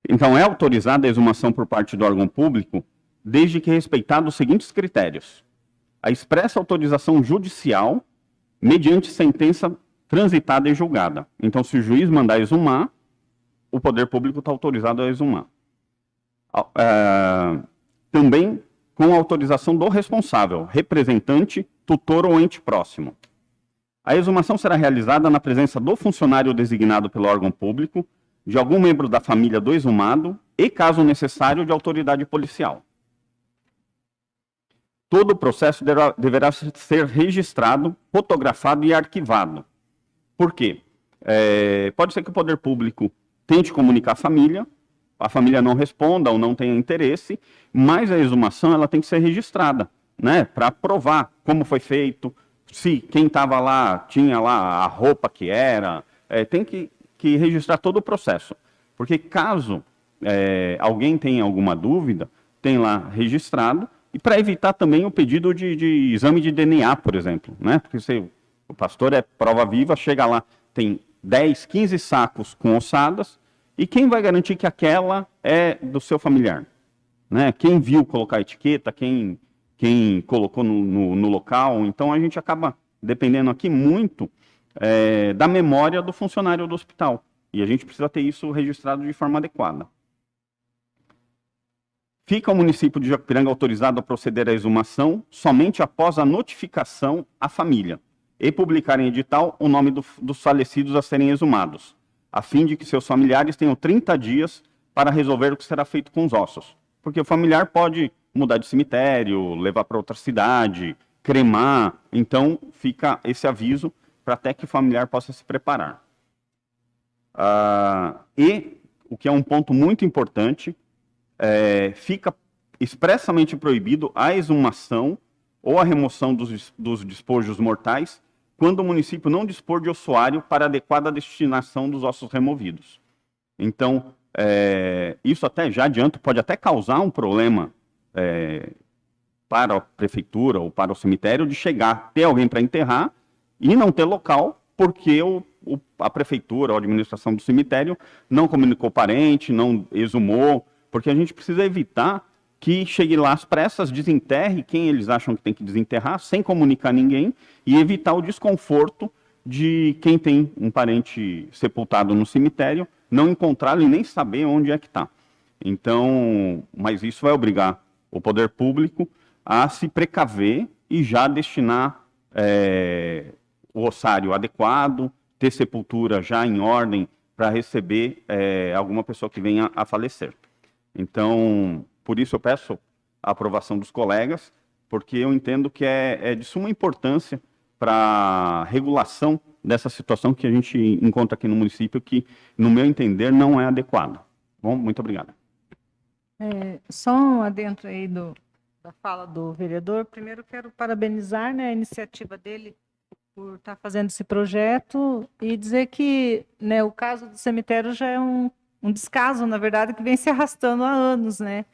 Speaker 6: Então, é autorizada a exumação por parte do órgão público, desde que respeitados os seguintes critérios: a expressa autorização judicial, mediante sentença transitada e julgada. Então, se o juiz mandar exumar, o poder público está autorizado a exumar. também com autorização do responsável, representante, tutor ou ente próximo. A exumação será realizada na presença do funcionário designado pelo órgão público, de algum membro da família do exumado e, caso necessário, de autoridade policial. Todo o processo deverá ser registrado, fotografado e arquivado. Por quê? Pode ser que o poder público tente comunicar a família não responda ou não tenha interesse, mas a exumação ela tem que ser registrada, né, para provar como foi feito, se quem estava lá tinha lá a roupa que era, tem que registrar todo o processo. Porque caso alguém tenha alguma dúvida, tem lá registrado, e para evitar também o pedido de exame de DNA, por exemplo, né? Porque o pastor é prova viva, chega lá, tem 10, 15 sacos com ossadas, e quem vai garantir que aquela é do seu familiar? Né? Quem viu colocar a etiqueta, quem colocou no local. Então, a gente acaba dependendo aqui muito da memória do funcionário do hospital. E a gente precisa ter isso registrado de forma adequada. Fica o município de Jacupiranga autorizado a proceder à exumação somente após a notificação à família e publicar em edital o nome dos falecidos a serem exumados, a fim de que seus familiares tenham 30 dias para resolver o que será feito com os ossos. Porque o familiar pode mudar de cemitério, levar para outra cidade, cremar. Então, fica esse aviso para até que o familiar possa se preparar. E, o que é um ponto muito importante, fica expressamente proibido a exumação ou a remoção dos despojos mortais quando o município não dispor de ossuário para adequada destinação dos ossos removidos. Então, isso até já adianto, pode até causar um problema para a prefeitura ou para o cemitério de chegar, ter alguém para enterrar e não ter local, porque a prefeitura ou a administração do cemitério não comunicou parente, não exumou, porque a gente precisa evitar que chegue lá às pressas, desenterre quem eles acham que tem que desenterrar, sem comunicar ninguém, e evitar o desconforto de quem tem um parente sepultado no cemitério, não encontrá-lo e nem saber onde é que está. Então, mas isso vai obrigar o poder público a se precaver e já destinar o ossário adequado, ter sepultura já em ordem para receber alguma pessoa que venha a falecer. Então, por isso eu peço a aprovação dos colegas, porque eu entendo que é de suma importância para a regulação dessa situação que a gente encontra aqui no município, que, no meu entender, não é adequada. Bom, muito obrigado.
Speaker 3: Só um adentro aí da fala do vereador. Primeiro, quero parabenizar, né, a iniciativa dele por estar fazendo esse projeto e dizer que, né, o caso do cemitério já é um descaso, na verdade, que vem se arrastando há anos, né?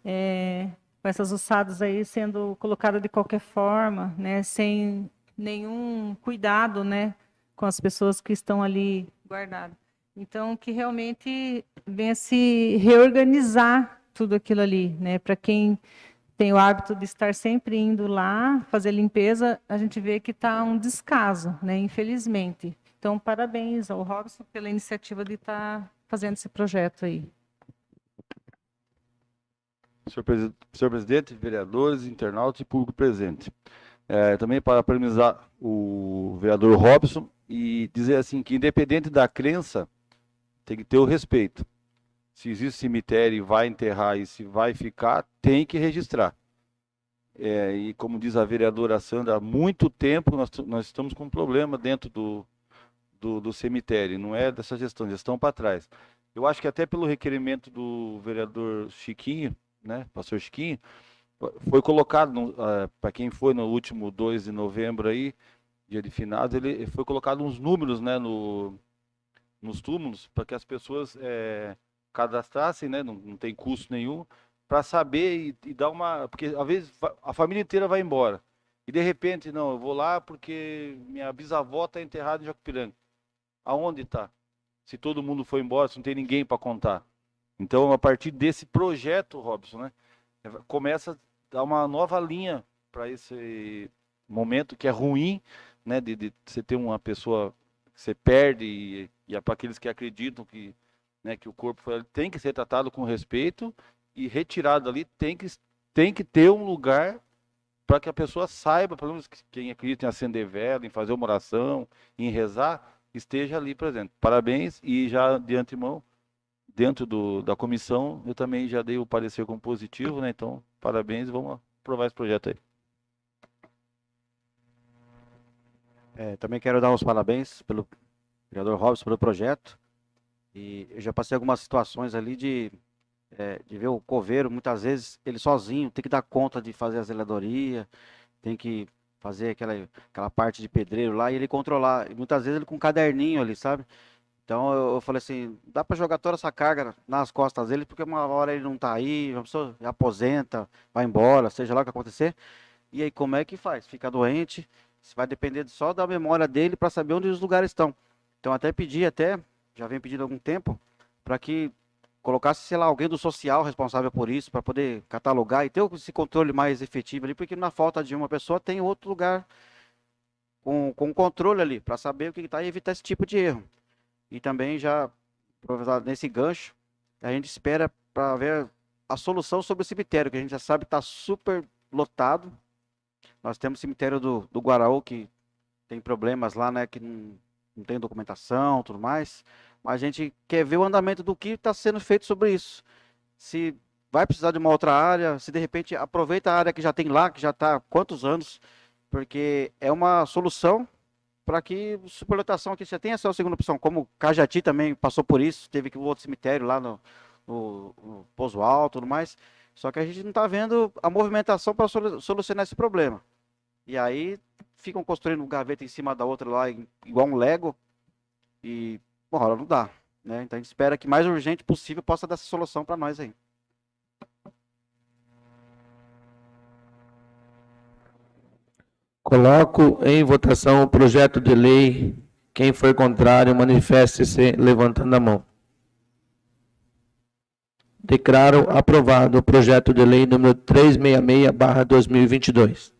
Speaker 3: Com essas ossadas aí sendo colocadas de qualquer forma, né? Sem nenhum cuidado, né? Com as pessoas que estão ali guardadas. Então, que realmente venha se reorganizar tudo aquilo ali, né? Para quem tem o hábito de estar sempre indo lá fazer limpeza, a gente vê que está um descaso, né? Infelizmente. Então, parabéns ao Robson pela iniciativa de estar fazendo esse projeto aí.
Speaker 4: Senhor presidente, vereadores, internautas e público presente. Também para parabenizar o vereador Robson e dizer assim que, independente da crença, tem que ter o respeito. Se existe cemitério e vai enterrar e se vai ficar, tem que registrar. E como diz a vereadora Sandra, há muito tempo nós estamos com um problema dentro do cemitério, não é dessa gestão para trás. Eu acho que até pelo requerimento do vereador Chiquinho, né, pastor Chiquinho, foi colocado, para quem foi no último 2 de novembro aí, dia de finados, ele foi colocado uns números, né, nos túmulos, para que as pessoas cadastrassem, né, não tem custo nenhum, para saber e dar uma... Porque às vezes a família inteira vai embora, e de repente, não, eu vou lá porque minha bisavó está enterrada em Jacupiranga. Aonde está? Se todo mundo foi embora, se não tem ninguém para contar. Então, a partir desse projeto, Robson, né, começa a dar uma nova linha para esse momento que é ruim, né, de você ter uma pessoa que você perde e é para aqueles que acreditam que, né, que o corpo tem que ser tratado com respeito e retirado ali tem que tem que ter um lugar para que a pessoa saiba, pelo menos quem acredita em acender vela, em fazer uma oração, em rezar, esteja ali presente. Parabéns, e já de antemão, dentro da comissão, eu também já dei o parecer como positivo, né? Então, parabéns e vamos aprovar esse projeto aí.
Speaker 5: Também quero dar os parabéns pelo vereador Robson pelo projeto. E eu já passei algumas situações ali de ver o coveiro, muitas vezes, ele sozinho, tem que dar conta de fazer a zeladoria, tem que fazer aquela parte de pedreiro lá e ele controlar. E muitas vezes ele com um caderninho ali, sabe? Então eu falei assim, dá para jogar toda essa carga nas costas dele, porque uma hora ele não tá aí, uma pessoa aposenta, vai embora, seja lá o que acontecer. E aí como é que faz? Fica doente, vai depender só da memória dele para saber onde os lugares estão. Então já vem pedindo há algum tempo, para que colocasse, sei lá, alguém do social responsável por isso, para poder catalogar e ter esse controle mais efetivo ali, porque na falta de uma pessoa tem outro lugar com controle ali, para saber o que está e evitar esse tipo de erro. E também já, aproveitar nesse gancho, a gente espera para ver a solução sobre o cemitério, que a gente já sabe que está super lotado. Nós temos o cemitério do Guaraú, que tem problemas lá, né, que não tem documentação, tudo mais. Mas a gente quer ver o andamento do que está sendo feito sobre isso. Se vai precisar de uma outra área, se de repente aproveita a área que já tem lá, que já está há quantos anos, porque é uma solução para que superlotação aqui já tenha essa segunda opção, como Cajati também passou por isso, teve que o outro cemitério lá no Pouso Alto e tudo mais, só que a gente não está vendo a movimentação para solucionar esse problema. E aí ficam construindo um gaveta em cima da outra lá, igual um Lego, e uma hora não dá, né? Então a gente espera que mais urgente possível possa dar essa solução para nós aí.
Speaker 1: Coloco em votação o projeto de lei. Quem for contrário, manifeste-se levantando a mão. Declaro aprovado o projeto de lei número 366/2022.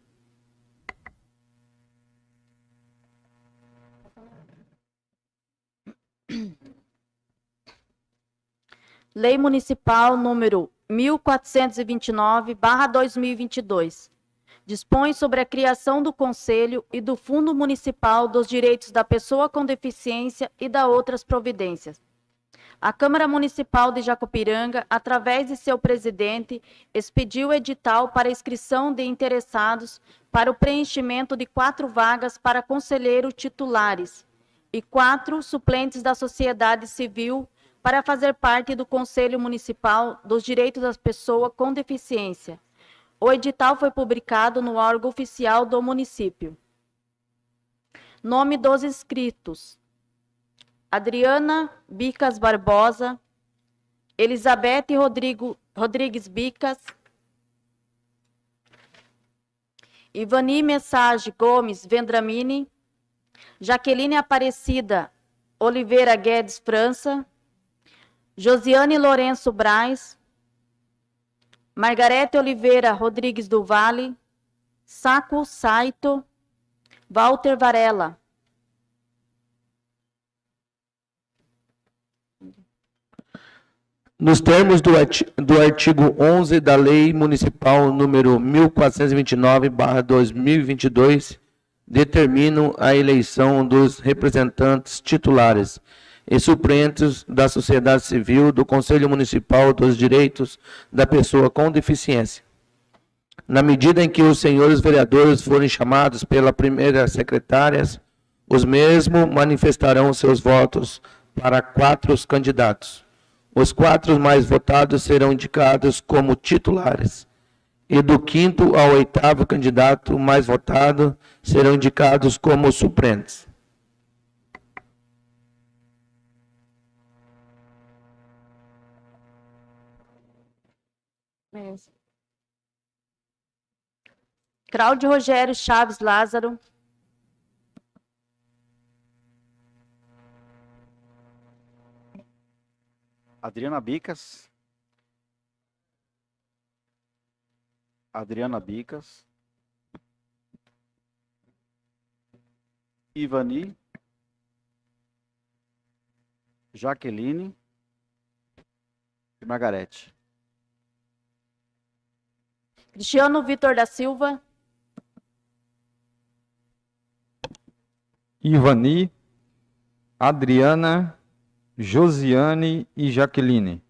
Speaker 2: Lei Municipal número 1429/2022. Dispõe sobre a criação do Conselho e do Fundo Municipal dos Direitos da Pessoa com Deficiência e da outras providências. A Câmara Municipal de Jacupiranga, através de seu presidente, expediu edital para inscrição de interessados para o preenchimento de 4 vagas para conselheiro titulares e 4 suplentes da sociedade civil para fazer parte do Conselho Municipal dos Direitos das Pessoas com Deficiência. O edital foi publicado no órgão oficial do município. Nome dos inscritos: Adriana Bicas Barbosa, Elizabeth Rodrigues Bicas, Ivani Message Gomes Vendramini, Jaqueline Aparecida Oliveira Guedes França, Josiane Lourenço Braz, Margarete Oliveira Rodrigues do Vale, Saco Saito, Walter Varela.
Speaker 1: Nos termos do artigo 11 da Lei Municipal número 1429/2022, determino a eleição dos representantes titulares e suplentes da sociedade civil do Conselho Municipal dos Direitos da Pessoa com Deficiência. Na medida em que os senhores vereadores forem chamados pela primeira secretária, os mesmos manifestarão seus votos para 4 candidatos. Os 4 mais votados serão indicados como titulares, e do 5º ao 8º candidato mais votado serão indicados como suplentes.
Speaker 2: Cláudio Rogério Chaves Lázaro,
Speaker 5: Adriana Bicas, Ivani, Jaqueline e Margarete.
Speaker 2: Cristiano Vitor da Silva.
Speaker 7: Ivani, Adriana, Josiane e Jaqueline.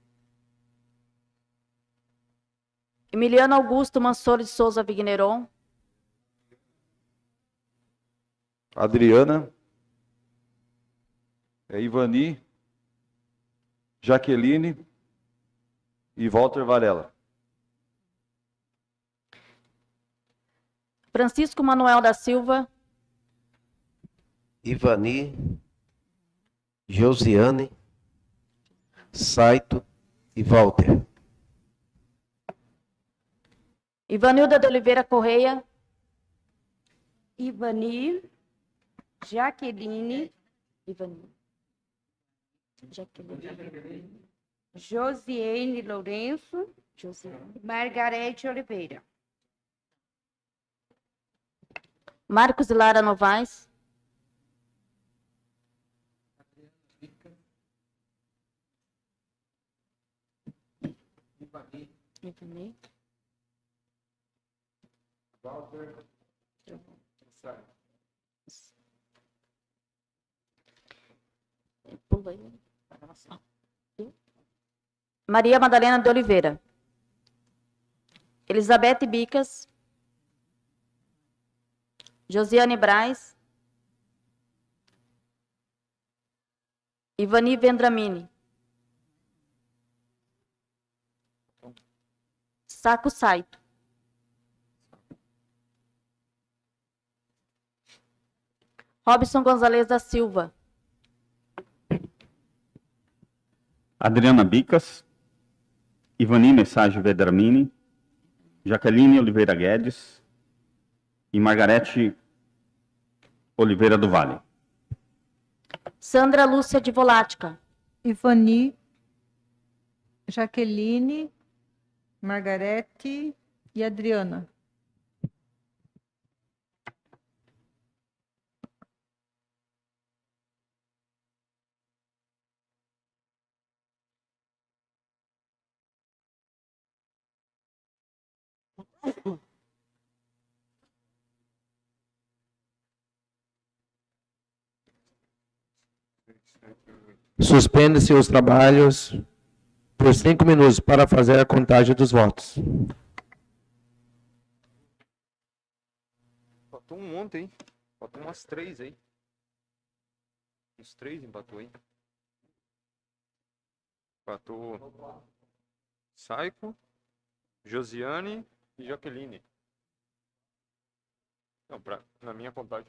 Speaker 2: Emiliano Augusto Mansoro de Souza Vigneron.
Speaker 4: Adriana, Ivani, Jaqueline e Walter Varela.
Speaker 2: Francisco Manuel da Silva.
Speaker 8: Ivani, Josiane, Saito e Walter.
Speaker 2: Ivanilda de Oliveira Correia.
Speaker 9: Ivani, Jaqueline, Josiane Lourenço, Margarete Oliveira.
Speaker 2: Marcos e Lara Novaes. Ivani. Pula aí. Maria Madalena de Oliveira. Elizabeth Bicas. Josiane Braz. Ivani Vendramini. Saco Saito. Robson Gonzalez da Silva.
Speaker 6: Adriana Bicas, Ivani Message Vedramini, Jaqueline Oliveira Guedes e Margarete Oliveira do Vale.
Speaker 2: Sandra Lúcia de Volática.
Speaker 3: Ivani, Jaqueline, Margarete e Adriana.
Speaker 1: Suspende-se os trabalhos por 5 minutos para fazer a contagem dos votos.
Speaker 7: Faltou um monte, hein? Faltou umas 3 aí. Uns 3 empatou, hein? Empatou Saiko, Josiane e Jaqueline. Não, na minha contagem.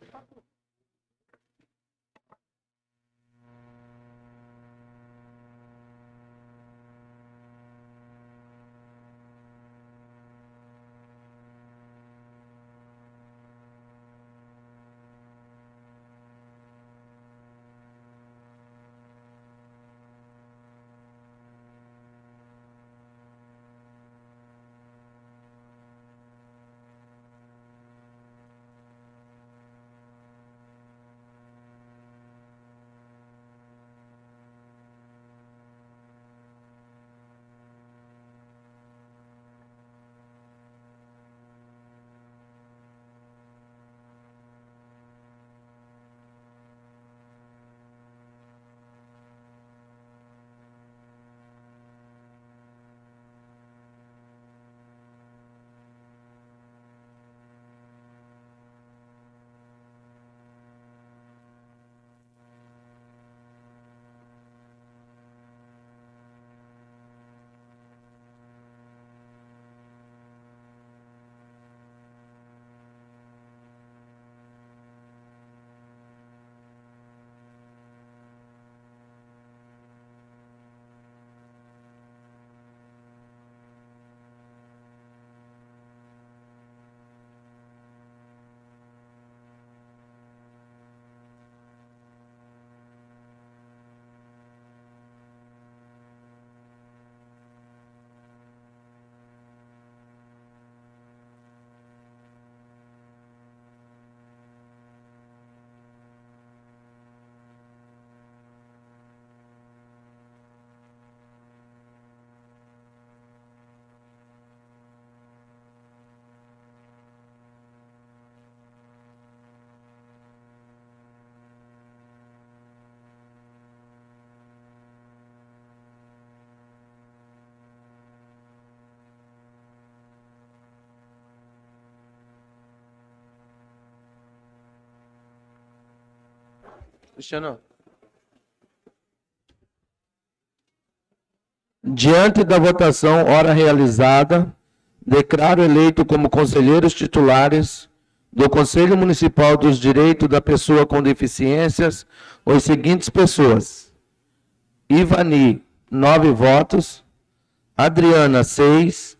Speaker 1: Cristiano. Diante da votação, ora realizada, declaro eleito como conselheiros titulares do Conselho Municipal dos Direitos da Pessoa com Deficiências os seguintes pessoas: Ivani, 9 votos, Adriana, 6,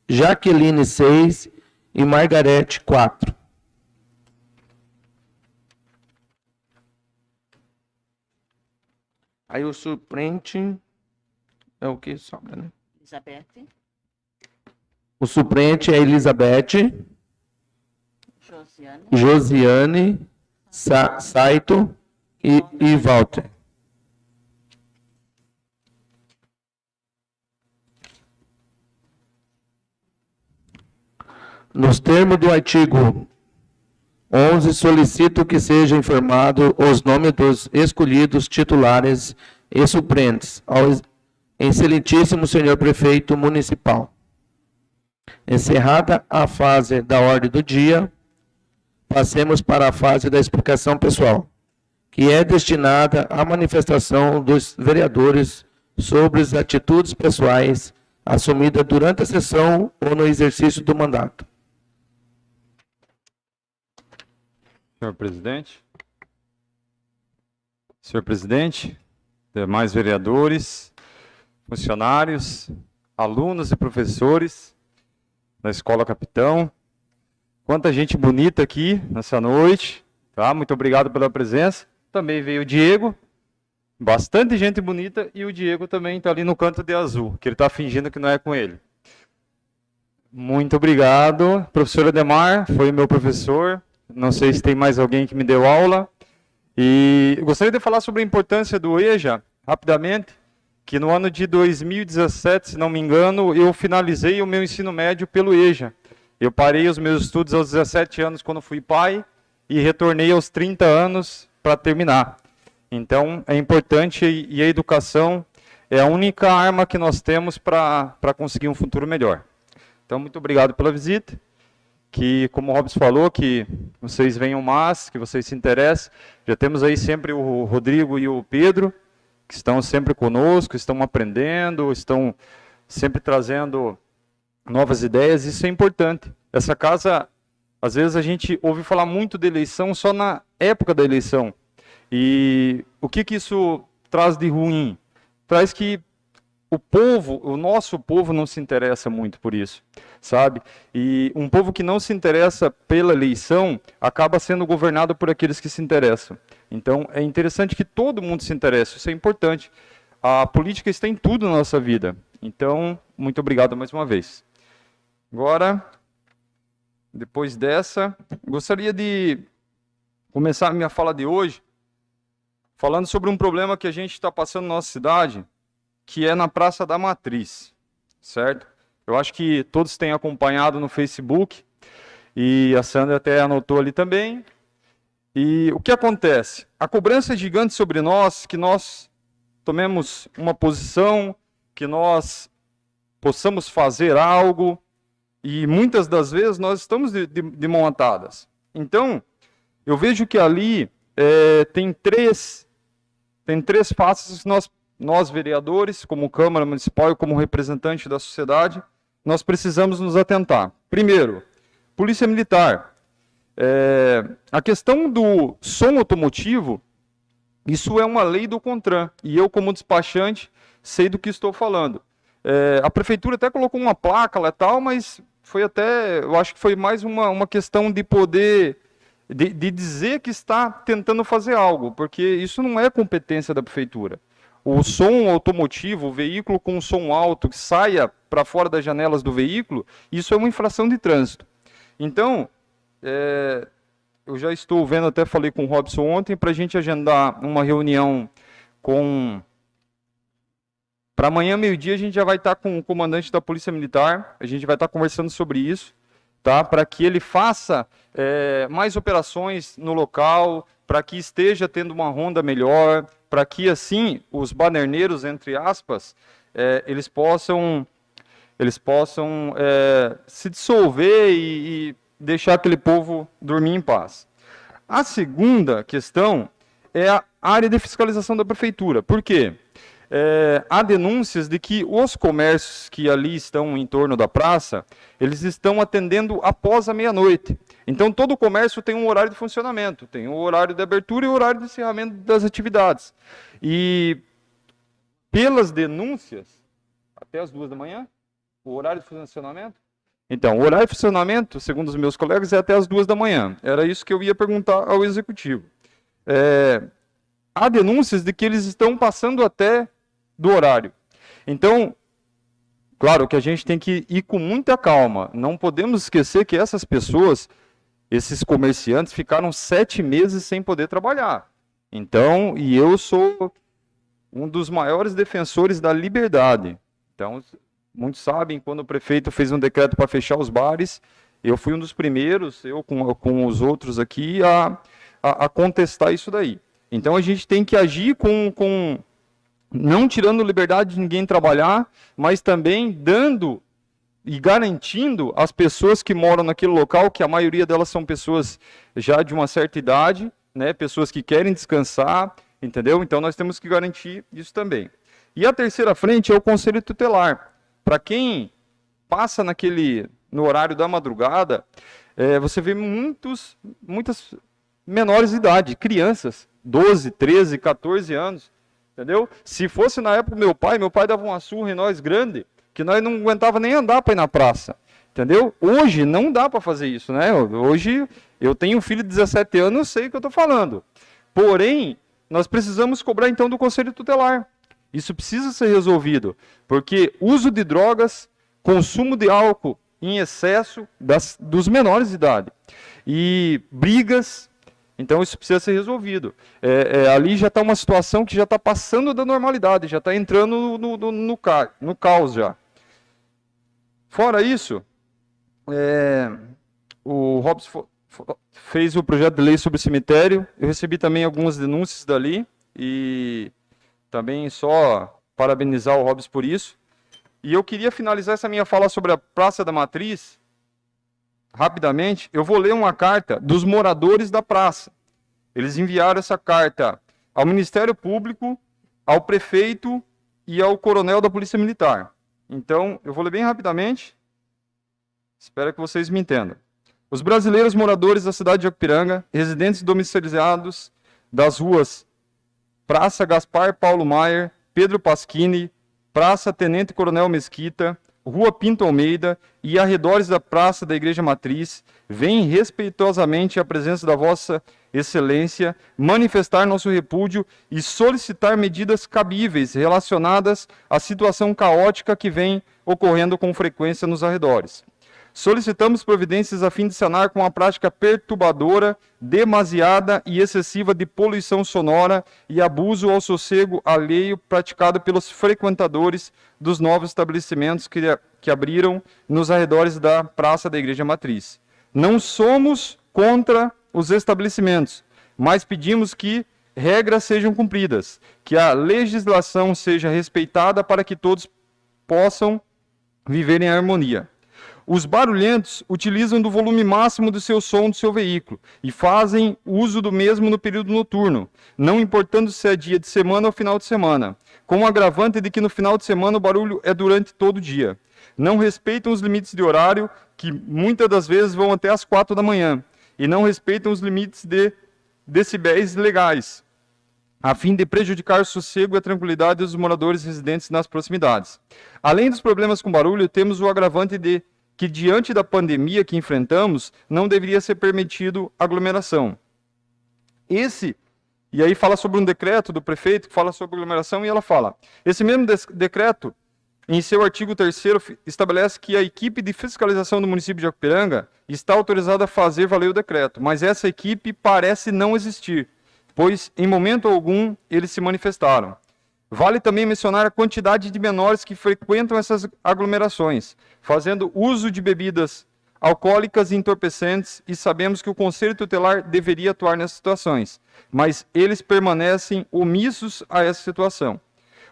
Speaker 1: Jaqueline, 6 e Margarete, 4. Aí o suplente é o que sobra, né?
Speaker 2: Elizabeth.
Speaker 1: O suplente é Elizabeth,
Speaker 2: Josiane.
Speaker 1: Josiane, Saito e Walter. Nos termos do artigo 11, solicito que seja informado os nomes dos escolhidos titulares e suplentes ao excelentíssimo senhor prefeito municipal. Encerrada a fase da ordem do dia, passemos para a fase da explicação pessoal, que é destinada à manifestação dos vereadores sobre as atitudes pessoais assumidas durante a sessão ou no exercício do mandato.
Speaker 7: Senhor presidente, demais vereadores, funcionários, alunos e professores da Escola Capitão, quanta gente bonita aqui nessa noite, tá? Muito obrigado pela presença. Também veio o Diego, bastante gente bonita, e o Diego também está ali no canto de azul, que ele está fingindo que não é com ele. Muito obrigado. Professor Ademar, foi meu professor. Não sei se tem mais alguém que me deu aula. E eu gostaria de falar sobre a importância do EJA, rapidamente, que no ano de 2017, se não me engano, eu finalizei o meu ensino médio pelo EJA. Eu parei os meus estudos aos 17 anos quando fui pai e retornei aos 30 anos para terminar. Então, é importante, e a educação é a única arma que nós temos para conseguir um futuro melhor. Então, muito obrigado pela visita. Que, como o Robson falou, que vocês venham mais, que vocês se interessem. Já temos aí sempre o Rodrigo e o Pedro, que estão sempre conosco, estão aprendendo, estão sempre trazendo novas ideias. Isso é importante. Essa casa, às vezes a gente ouve falar muito de eleição só na época da eleição. E o que isso traz de ruim? Traz que o povo, o nosso povo não se interessa muito por isso, sabe? E um povo que não se interessa pela eleição acaba sendo governado por aqueles que se interessam. Então, é interessante que todo mundo se interesse, isso é importante. A política está em tudo na nossa vida. Então, muito obrigado mais uma vez. Agora, depois dessa, gostaria de começar a minha fala de hoje falando sobre um problema que a gente está passando na nossa cidade, que é na Praça da Matriz, certo? Eu acho que todos têm acompanhado no Facebook, e a Sandra até anotou ali também. E o que acontece? A cobrança é gigante sobre nós, que nós tomemos uma posição, que nós possamos fazer algo, e muitas das vezes nós estamos de mão atadas. Então, eu vejo que ali tem três faces que nós, vereadores, como Câmara Municipal e como representante da sociedade, nós precisamos nos atentar. Primeiro, Polícia Militar. A questão do som automotivo, isso é uma lei do CONTRAN, e eu, como despachante, sei do que estou falando. A Prefeitura até colocou uma placa lá e tal, mas foi até, eu acho que foi mais uma questão de poder, de dizer que está tentando fazer algo, porque isso não é competência da Prefeitura. O som automotivo, o veículo com som alto que saia para fora das janelas do veículo, isso é uma infração de trânsito. Então, eu já estou vendo, até falei com o Robson ontem, para a gente agendar uma reunião para amanhã, meio-dia, a gente já vai estar com o comandante da Polícia Militar, a gente vai estar conversando sobre isso, tá? Para que ele faça mais operações no local, para que esteja tendo uma ronda melhor, para que, assim, os baderneiros, entre aspas, eles possam se dissolver e deixar aquele povo dormir em paz. A segunda questão é área de fiscalização da prefeitura. Por quê? Há denúncias de que os comércios que ali estão em torno da praça, eles estão atendendo após a meia-noite. Então, todo comércio tem um horário de funcionamento, tem o horário de abertura e o horário de encerramento das atividades. E, pelas denúncias, até as 2 da manhã, o horário de funcionamento? Então, o horário de funcionamento, segundo os meus colegas, é até as 2 da manhã. Era isso que eu ia perguntar ao executivo. Há denúncias de que eles estão passando até do horário. Então, claro que a gente tem que ir com muita calma. Não podemos esquecer que essas pessoas, esses comerciantes, ficaram 7 meses sem poder trabalhar. Então, e eu sou um dos maiores defensores da liberdade. Então, muitos sabem, quando o prefeito fez um decreto para fechar os bares, eu fui um dos primeiros, eu com os outros aqui, a contestar isso daí. Então, a gente tem que agir não tirando liberdade de ninguém trabalhar, mas também dando e garantindo às pessoas que moram naquele local, que a maioria delas são pessoas já de uma certa idade, né, pessoas que querem descansar, entendeu? Então nós temos que garantir isso também. E a terceira frente é o Conselho Tutelar. Para quem passa no horário da madrugada, você vê muitas menores de idade, crianças, 12, 13, 14 anos, entendeu? Se fosse na época do meu pai dava uma surra em nós grande, que nós não aguentava nem andar para ir na praça, entendeu? Hoje não dá para fazer isso, né? Hoje eu tenho um filho de 17 anos, eu sei o que eu estou falando. Porém, nós precisamos cobrar então do Conselho Tutelar. Isso precisa ser resolvido, porque uso de drogas, consumo de álcool em excesso dos menores de idade e brigas. Então, isso precisa ser resolvido. Ali já está uma situação que já está passando da normalidade, já está entrando no caos já. Fora isso, o Robson fez o projeto de lei sobre o cemitério. Eu recebi também algumas denúncias dali e também só parabenizar o Robson por isso. E eu queria finalizar essa minha fala sobre a Praça da Matriz. Rapidamente, eu vou ler uma carta dos moradores da praça. Eles enviaram essa carta ao Ministério Público, ao prefeito e ao coronel da Polícia Militar. Então, eu vou ler bem rapidamente. Espero que vocês me entendam. Os brasileiros moradores da cidade de Jacupiranga, residentes domiciliados das ruas Praça Gaspar Paulo Maier, Pedro Pasquini, Praça Tenente Coronel Mesquita, Rua Pinto Almeida e arredores da Praça da Igreja Matriz, vem respeitosamente a presença da Vossa Excelência, manifestar nosso repúdio e solicitar medidas cabíveis relacionadas à situação caótica que vem ocorrendo com frequência nos arredores. Solicitamos providências a fim de sanar com a prática perturbadora, demasiada e excessiva de poluição sonora e abuso ao sossego alheio praticado pelos frequentadores dos novos estabelecimentos que abriram nos arredores da Praça da Igreja Matriz. Não somos contra os estabelecimentos, mas pedimos que regras sejam cumpridas, que a legislação seja respeitada para que todos possam viver em harmonia. Os barulhentos utilizam do volume máximo do seu som do seu veículo e fazem uso do mesmo no período noturno, não importando se é dia de semana ou final de semana, com o agravante de que no final de semana o barulho é durante todo o dia. Não respeitam os limites de horário, que muitas das vezes vão até às 4 da manhã, e não respeitam os limites de decibéis legais, a fim de prejudicar o sossego e a tranquilidade dos moradores residentes nas proximidades. Além dos problemas com barulho, temos o agravante de que, diante da pandemia que enfrentamos, não deveria ser permitido aglomeração. E aí fala sobre um decreto do prefeito que fala sobre aglomeração, e ela fala, esse mesmo decreto, em seu artigo 3º, estabelece que a equipe de fiscalização do município de Jacupiranga está autorizada a fazer valer o decreto, mas essa equipe parece não existir, pois em momento algum eles se manifestaram. Vale também mencionar a quantidade de menores que frequentam essas aglomerações, fazendo uso de bebidas alcoólicas e entorpecentes, e sabemos que o Conselho Tutelar deveria atuar nessas situações, mas eles permanecem omissos a essa situação.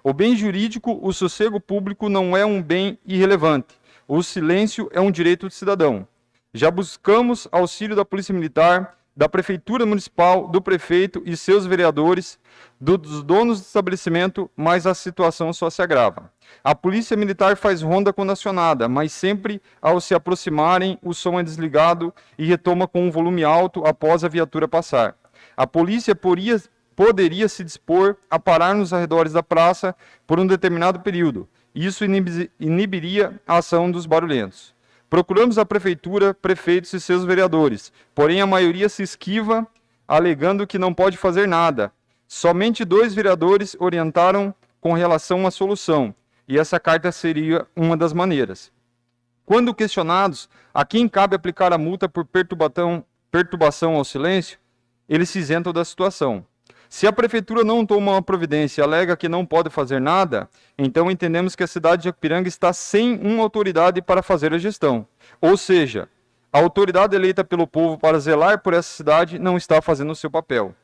Speaker 7: O bem jurídico, o sossego público não é um bem irrelevante. O silêncio é um direito do cidadão. Já buscamos auxílio da Polícia Militar, da Prefeitura Municipal, do prefeito e seus vereadores, dos donos do estabelecimento, mas a situação só se agrava. A Polícia Militar faz ronda quando acionada, mas sempre ao se aproximarem, o som é desligado e retoma com um volume alto após a viatura passar. A polícia poderia se dispor a parar nos arredores da praça por um determinado período. Isso inibiria a ação dos barulhentos. Procuramos a prefeitura, prefeitos e seus vereadores, porém a maioria se esquiva, alegando que não pode fazer nada. Somente 2 vereadores orientaram com relação à solução, e essa carta seria uma das maneiras. Quando questionados a quem cabe aplicar a multa por perturbação ao silêncio, eles se isentam da situação. Se a prefeitura não toma uma providência e alega que não pode fazer nada, então entendemos que a cidade de Jacupiranga está sem uma autoridade para fazer a gestão. Ou seja, a autoridade eleita pelo povo para zelar por essa cidade não está fazendo o seu papel.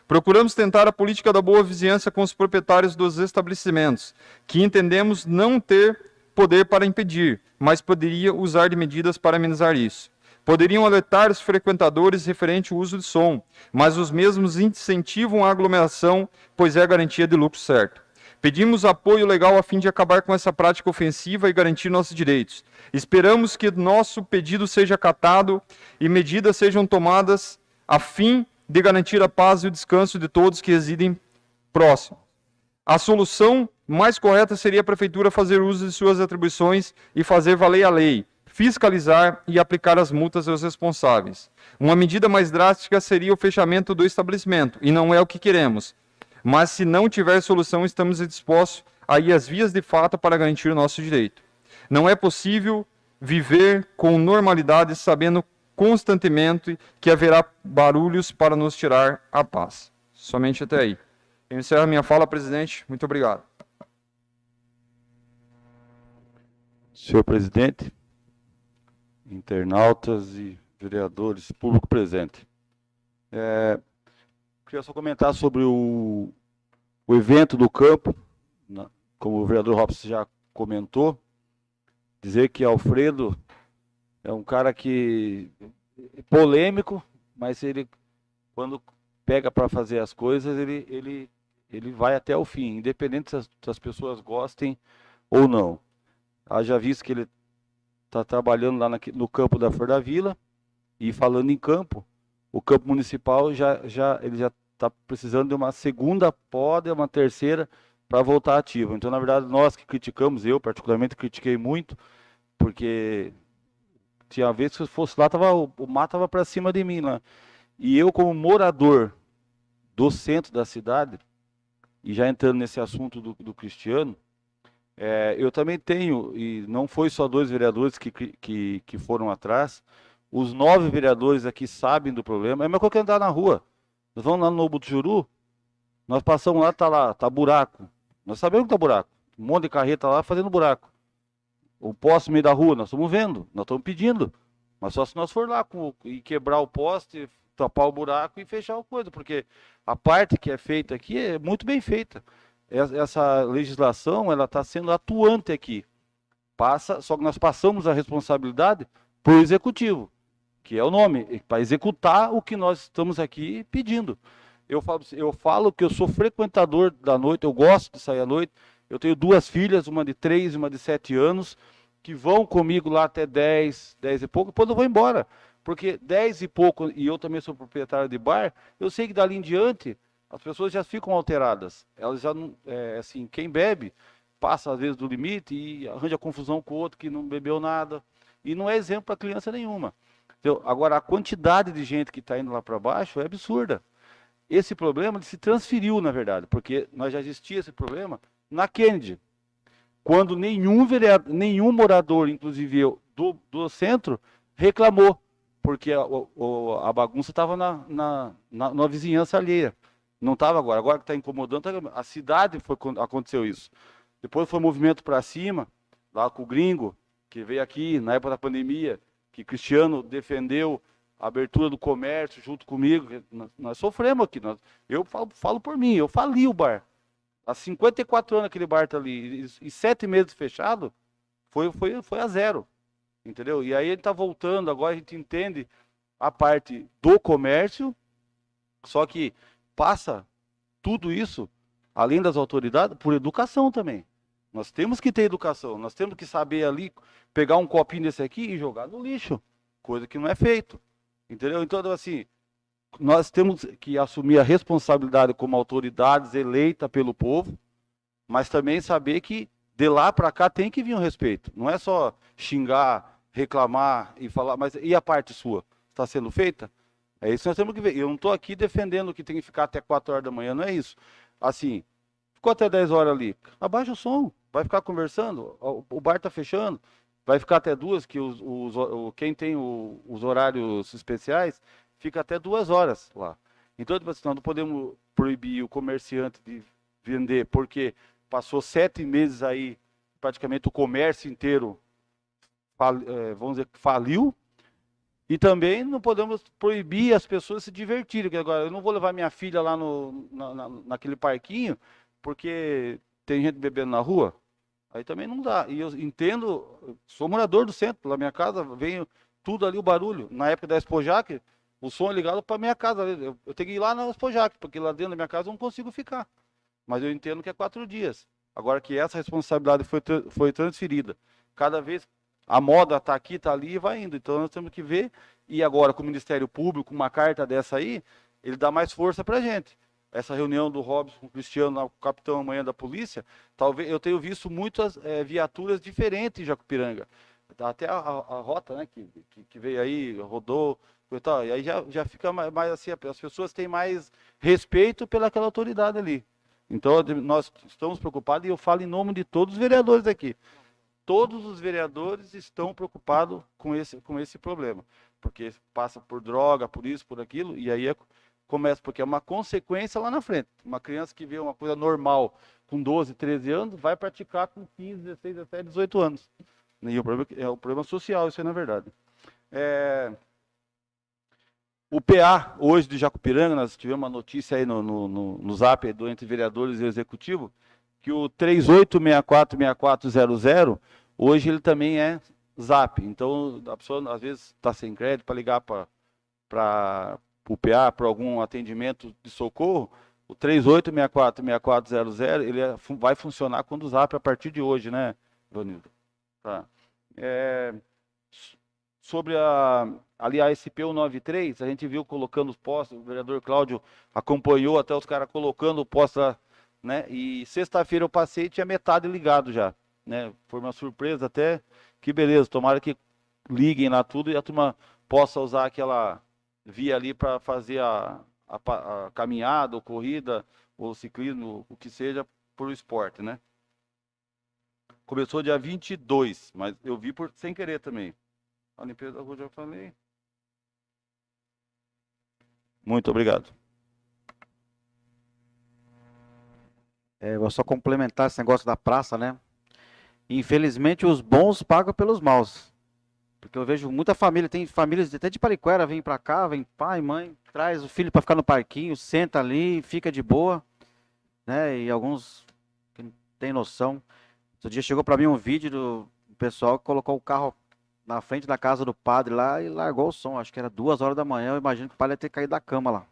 Speaker 7: Procuramos tentar a política da boa vizinhança com os proprietários dos estabelecimentos, que entendemos não ter poder para impedir, mas poderia usar de medidas para amenizar isso. Poderiam alertar os frequentadores referente ao uso de som, mas os mesmos incentivam a aglomeração, pois é a garantia de lucro certo. Pedimos apoio legal a fim de acabar com essa prática ofensiva e garantir nossos direitos. Esperamos que nosso pedido seja acatado e medidas sejam tomadas a fim de garantir a paz e o descanso de todos que residem próximo. A solução mais correta seria a prefeitura fazer uso de suas atribuições e fazer valer a lei, fiscalizar e aplicar as multas aos responsáveis. Uma medida mais drástica seria o fechamento do estabelecimento, e não é o que queremos. Mas se não tiver solução, estamos dispostos a ir às vias de fato para garantir o nosso direito. Não é possível viver com normalidade sabendo constantemente que haverá barulhos para nos tirar a paz. Somente até aí. Eu encerro a minha fala, presidente. Muito obrigado.
Speaker 4: Senhor presidente, internautas e vereadores, público presente. Queria só comentar sobre o evento do campo, como o vereador Robson já comentou, dizer que Alfredo é um cara que é polêmico, mas ele, quando pega para fazer as coisas, ele vai até o fim, independente se as pessoas gostem ou não. Haja visto que ele está trabalhando lá no campo da Flor da Vila, e falando em campo, o campo municipal ele já está precisando de uma segunda poda, uma terceira, para voltar ativo. Então, na verdade, nós que criticamos, eu particularmente critiquei muito, porque tinha vez que se eu fosse lá, o mato estava para cima de mim lá. E eu, como morador do centro da cidade, e já entrando nesse assunto do Cristiano, eu também tenho, e não foi só 2 vereadores que foram atrás, os 9 vereadores aqui sabem do problema. É a mesma coisa que andar na rua. Nós vamos lá no Butujuru, nós passamos lá, tá buraco. Nós sabemos que tá buraco. Um monte de carreta lá fazendo buraco. O poste no meio da rua, nós estamos vendo, nós estamos pedindo. Mas só se nós for lá e quebrar o poste, tapar o buraco e fechar a coisa, porque a parte que é feita aqui é muito bem feita. Essa legislação, ela está sendo atuante aqui. Só que nós passamos a responsabilidade para o executivo, que é o nome, para executar o que nós estamos aqui pedindo. Eu falo que eu sou frequentador da noite, eu gosto de sair à noite. Eu tenho 2 filhas, uma de 3 e uma de 7 anos, que vão comigo lá até 10 e pouco, depois eu vou embora. Porque 10 e pouco, e eu também sou proprietário de bar, eu sei que dali em diante as pessoas já ficam alteradas. Elas já não, assim, quem bebe passa às vezes do limite e arranja confusão com o outro que não bebeu nada. E não é exemplo para criança nenhuma. Então, agora, a quantidade de gente que está indo lá para baixo é absurda. Esse problema se transferiu, na verdade, porque nós já existia esse problema na Kennedy, quando nenhum morador, inclusive eu, do centro, reclamou, porque a bagunça estava na vizinhança alheia. Não estava agora. Agora que está incomodando, a cidade aconteceu isso. Depois foi um movimento para cima, lá com o Gringo, que veio aqui na época da pandemia, que Cristiano defendeu a abertura do comércio junto comigo. Nós sofremos aqui. Eu falo por mim, eu fali o bar. Há 54 anos aquele bar está ali, e 7 meses fechado, foi a zero. Entendeu? E aí ele está voltando, agora a gente entende a parte do comércio, só que passa tudo isso, além das autoridades, por educação também. Nós temos que ter educação, nós temos que saber ali pegar um copinho desse aqui e jogar no lixo, coisa que não é feito, entendeu? Então, assim, nós temos que assumir a responsabilidade como autoridades eleitas pelo povo, mas também saber que de lá para cá tem que vir um respeito. Não é só xingar, reclamar e falar, mas e a parte sua? Está sendo feita? É isso que nós temos que ver. Eu não estou aqui defendendo que tem que ficar até 4 horas da manhã, não é isso. Assim, ficou até 10 horas ali, abaixa o som, vai ficar conversando, o bar está fechando, vai ficar até 2, que quem tem os horários especiais, fica até 2 horas lá. Então, nós não podemos proibir o comerciante de vender, porque passou 7 meses aí, praticamente o comércio inteiro, vamos dizer, faliu. E também não podemos proibir as pessoas se divertirem. Porque agora, eu não vou levar minha filha lá naquele parquinho, porque tem gente bebendo na rua. Aí também não dá. E eu entendo, sou morador do centro, lá minha casa, venho tudo ali, o barulho. Na época da Expojac, o som é ligado para minha casa. Eu tenho que ir lá na Expojac, porque lá dentro da minha casa eu não consigo ficar. Mas eu entendo que é 4 dias. Agora que essa responsabilidade foi transferida. Cada vez a moda está aqui, está ali e vai indo. Então nós temos que ver. E agora com o Ministério Público, uma carta dessa aí, ele dá mais força para a gente. Essa reunião do Robson com o Cristiano, o capitão amanhã da polícia, talvez eu tenho visto muitas viaturas diferentes em Jacupiranga. Até a rota, né, que veio aí, rodou, e tal. E aí já fica mais assim, as pessoas têm mais respeito pelaquela autoridade ali. Então, nós estamos preocupados, e eu falo em nome de todos os vereadores aqui. Todos os vereadores estão preocupados com esse problema. Porque passa por droga, por isso, por aquilo, e aí começa, porque é uma consequência lá na frente. Uma criança que vê uma coisa normal com 12, 13 anos, vai praticar com 15, 16, 17, 18 anos. E o problema é o problema social, isso aí na verdade. O PA, hoje de Jacupiranga, nós tivemos uma notícia aí no Zap do entre vereadores e executivo, que o 38646400, hoje ele também é Zap. Então, a pessoa às vezes está sem crédito para ligar para o PA, para algum atendimento de socorro, o 38646400, ele vai funcionar quando o Zap a partir de hoje, né, Ivanildo? Tá. Sobre ali a SP-193, a gente viu colocando os postos, o vereador Cláudio acompanhou até os caras colocando o posto lá, né? E sexta-feira eu passei e tinha metade ligado já, né? Foi uma surpresa até, que beleza, tomara que liguem lá tudo e a turma possa usar aquela via ali para fazer a caminhada, ou corrida, ou ciclismo, o que seja, por esporte, né? Começou dia 22, mas eu vi sem querer também. A limpeza da rua já falei. Muito obrigado.
Speaker 5: Vou só complementar esse negócio da praça, né? Infelizmente, os bons pagam pelos maus. Porque eu vejo muita família, tem famílias até de Pariquera, vem pra cá, vem pai, mãe, traz o filho para ficar no parquinho, senta ali, fica de boa, né? E alguns que não tem noção. Outro dia chegou para mim um vídeo do pessoal que colocou o carro na frente da casa do padre lá e largou o som. Acho que era 2 horas da manhã, eu imagino que o padre ia ter caído da cama lá.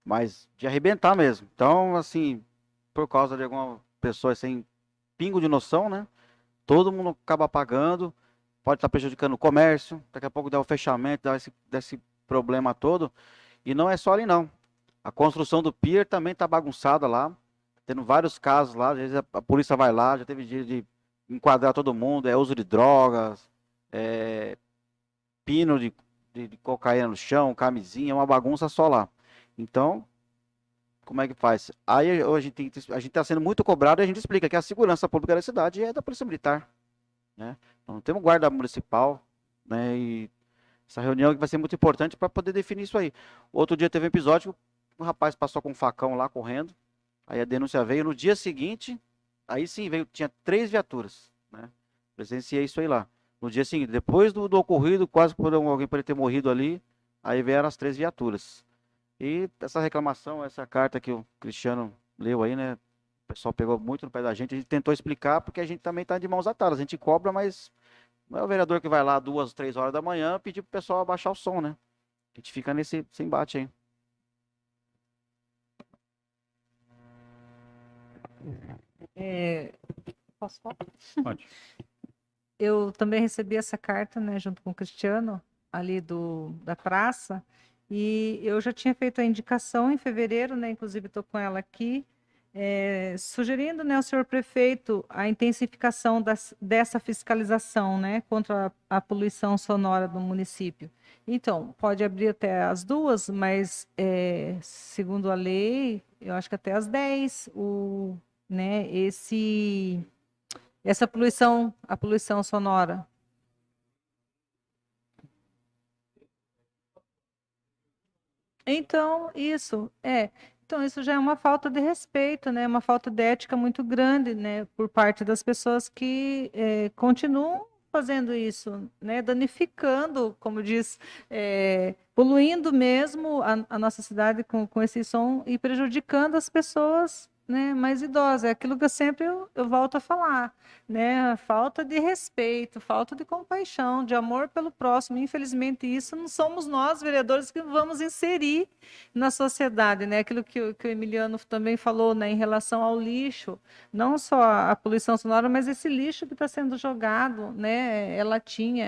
Speaker 5: Mas de arrebentar mesmo. Então, assim, por causa de alguma pessoa sem pingo de noção, né? Todo mundo acaba pagando, pode estar prejudicando o comércio, daqui a pouco dá o fechamento, dá esse problema todo. E não é só ali não. A construção do pier também está bagunçada lá, tendo vários casos lá, às vezes a polícia vai lá, já teve dia de enquadrar todo mundo, uso de drogas, pino de cocaína no chão, camisinha, uma bagunça só lá. Então, como é que faz? Aí hoje a gente está sendo muito cobrado e a gente explica que a segurança pública da cidade é da Polícia Militar, né? Então, não temos guarda municipal, né? E essa reunião vai ser muito importante para poder definir isso aí. Outro dia teve um episódio que um rapaz passou com um facão lá correndo, aí a denúncia veio. No dia seguinte, aí sim tinha 3 viaturas, né? Presenciei isso aí lá. No dia seguinte, depois do ocorrido, quase por alguém poderia ter morrido ali, aí vieram as 3 viaturas. E essa reclamação, essa carta que o Cristiano leu aí, né? O pessoal pegou muito no pé da gente, a gente tentou explicar, porque a gente também está de mãos atadas, a gente cobra, mas não é o vereador que vai lá 2, 3 horas da manhã pedir para o pessoal abaixar o som, né? A gente fica nesse embate aí.
Speaker 3: Posso falar?
Speaker 6: Pode.
Speaker 3: Eu também recebi essa carta, né, junto com o Cristiano, ali da praça, e eu já tinha feito a indicação em fevereiro, né, inclusive estou com ela aqui, sugerindo, né, ao senhor prefeito a intensificação dessa fiscalização, né, contra a poluição sonora do município. Então, pode abrir até as 2, mas, segundo a lei, eu acho que até as 10, né, a poluição sonora. Então, isso já é uma falta de respeito, né? Uma falta de ética muito grande, né? Por parte das pessoas que continuam fazendo isso, né? Danificando, como diz, poluindo mesmo a nossa cidade com esse som e prejudicando as pessoas, né, mais idosas. É aquilo que eu volto a falar, né? A falta de respeito, falta de compaixão, de amor pelo próximo. Infelizmente, isso não somos nós, vereadores, que vamos inserir na sociedade, né? Aquilo que o Emiliano também falou, né, em relação ao lixo, não só a poluição sonora, mas esse lixo que está sendo jogado, né? Latinha,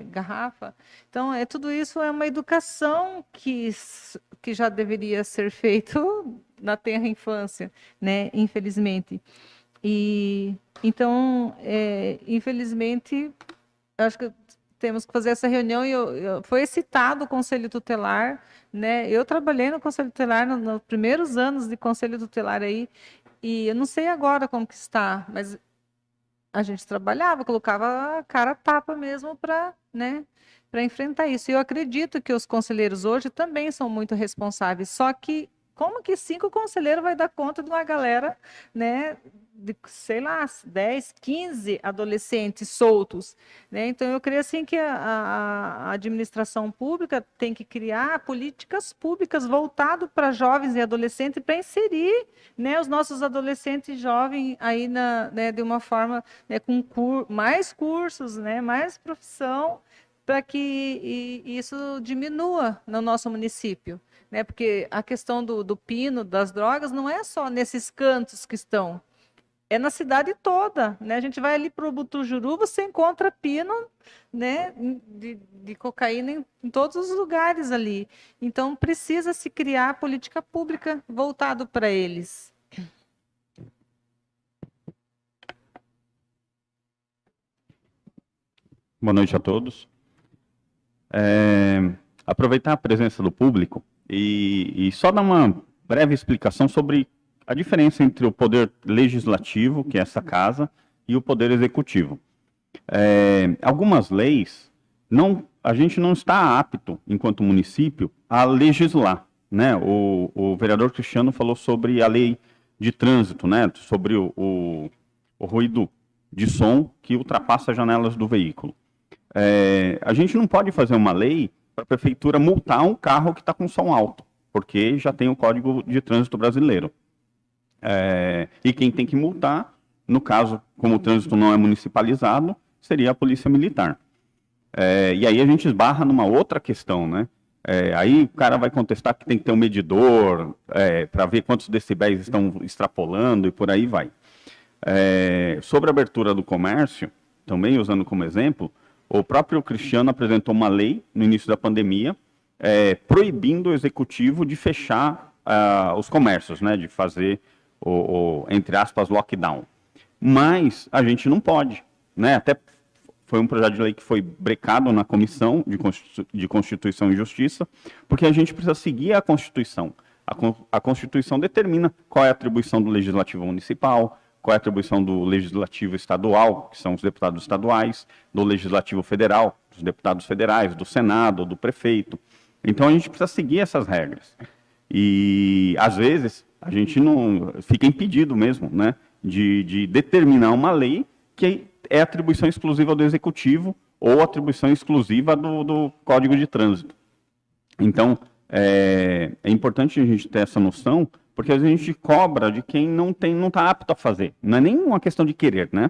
Speaker 3: garrafa. Então, tudo isso é uma educação que já deveria ser feito na tenra infância, né? Infelizmente. E então, infelizmente, acho que temos que fazer essa reunião e foi citado o Conselho Tutelar, né? Eu trabalhei no Conselho Tutelar nos primeiros anos de Conselho Tutelar aí, e eu não sei agora como que está, mas a gente trabalhava, colocava a cara a tapa mesmo para, né, para enfrentar isso. E eu acredito que os conselheiros hoje também são muito responsáveis, só que como que 5 conselheiros vai dar conta de uma galera, né, de, sei lá, 10, 15 adolescentes soltos, né? Então, eu creio assim que a administração pública tem que criar políticas públicas voltadas para jovens e adolescentes para inserir, né, os nossos adolescentes jovens aí né, de uma forma, né, com mais cursos, né, mais profissão, para que isso diminua no nosso município, né? Porque a questão do pino, das drogas, não é só nesses cantos que estão, é na cidade toda, né? A gente vai ali para o Butujuru, você encontra pino, né, de cocaína em todos os lugares ali. Então, precisa se criar política pública voltado para eles.
Speaker 6: Boa noite a todos. Aproveitar a presença do público e só dar uma breve explicação sobre a diferença entre o poder legislativo, que é essa casa, e o poder executivo. Algumas leis, a gente não está apto, enquanto município, a legislar, né? O vereador Cristiano falou sobre a lei de trânsito, né? Sobre o ruído de som que ultrapassa as janelas do veículo. A gente não pode fazer uma lei para a prefeitura multar um carro que está com som alto, porque já tem o Código de Trânsito Brasileiro. E quem tem que multar, no caso, como o trânsito não é municipalizado, seria a Polícia Militar. E aí a gente esbarra numa outra questão, né? Aí o cara vai contestar que tem que ter um medidor para ver quantos decibéis estão extrapolando e por aí vai. Sobre a abertura do comércio, também usando como exemplo, o próprio Cristiano apresentou uma lei no início da pandemia proibindo o executivo de fechar os comércios, né, de fazer entre aspas, lockdown. Mas a gente não pode, né? Até foi um projeto de lei que foi brecado na Comissão de Constituição e Justiça, porque a gente precisa seguir a Constituição. A Constituição determina qual é a atribuição do Legislativo Municipal, qual é a atribuição do Legislativo Estadual, que são os deputados estaduais, do Legislativo Federal, dos deputados federais, do Senado, do prefeito. Então a gente precisa seguir essas regras. E, às vezes, a gente não fica impedido mesmo, né, de determinar uma lei que é atribuição exclusiva do Executivo ou atribuição exclusiva do Código de Trânsito. Então, é importante a gente ter essa noção, porque às vezes a gente cobra de quem não está apto a fazer. Não é nem uma questão de querer, né?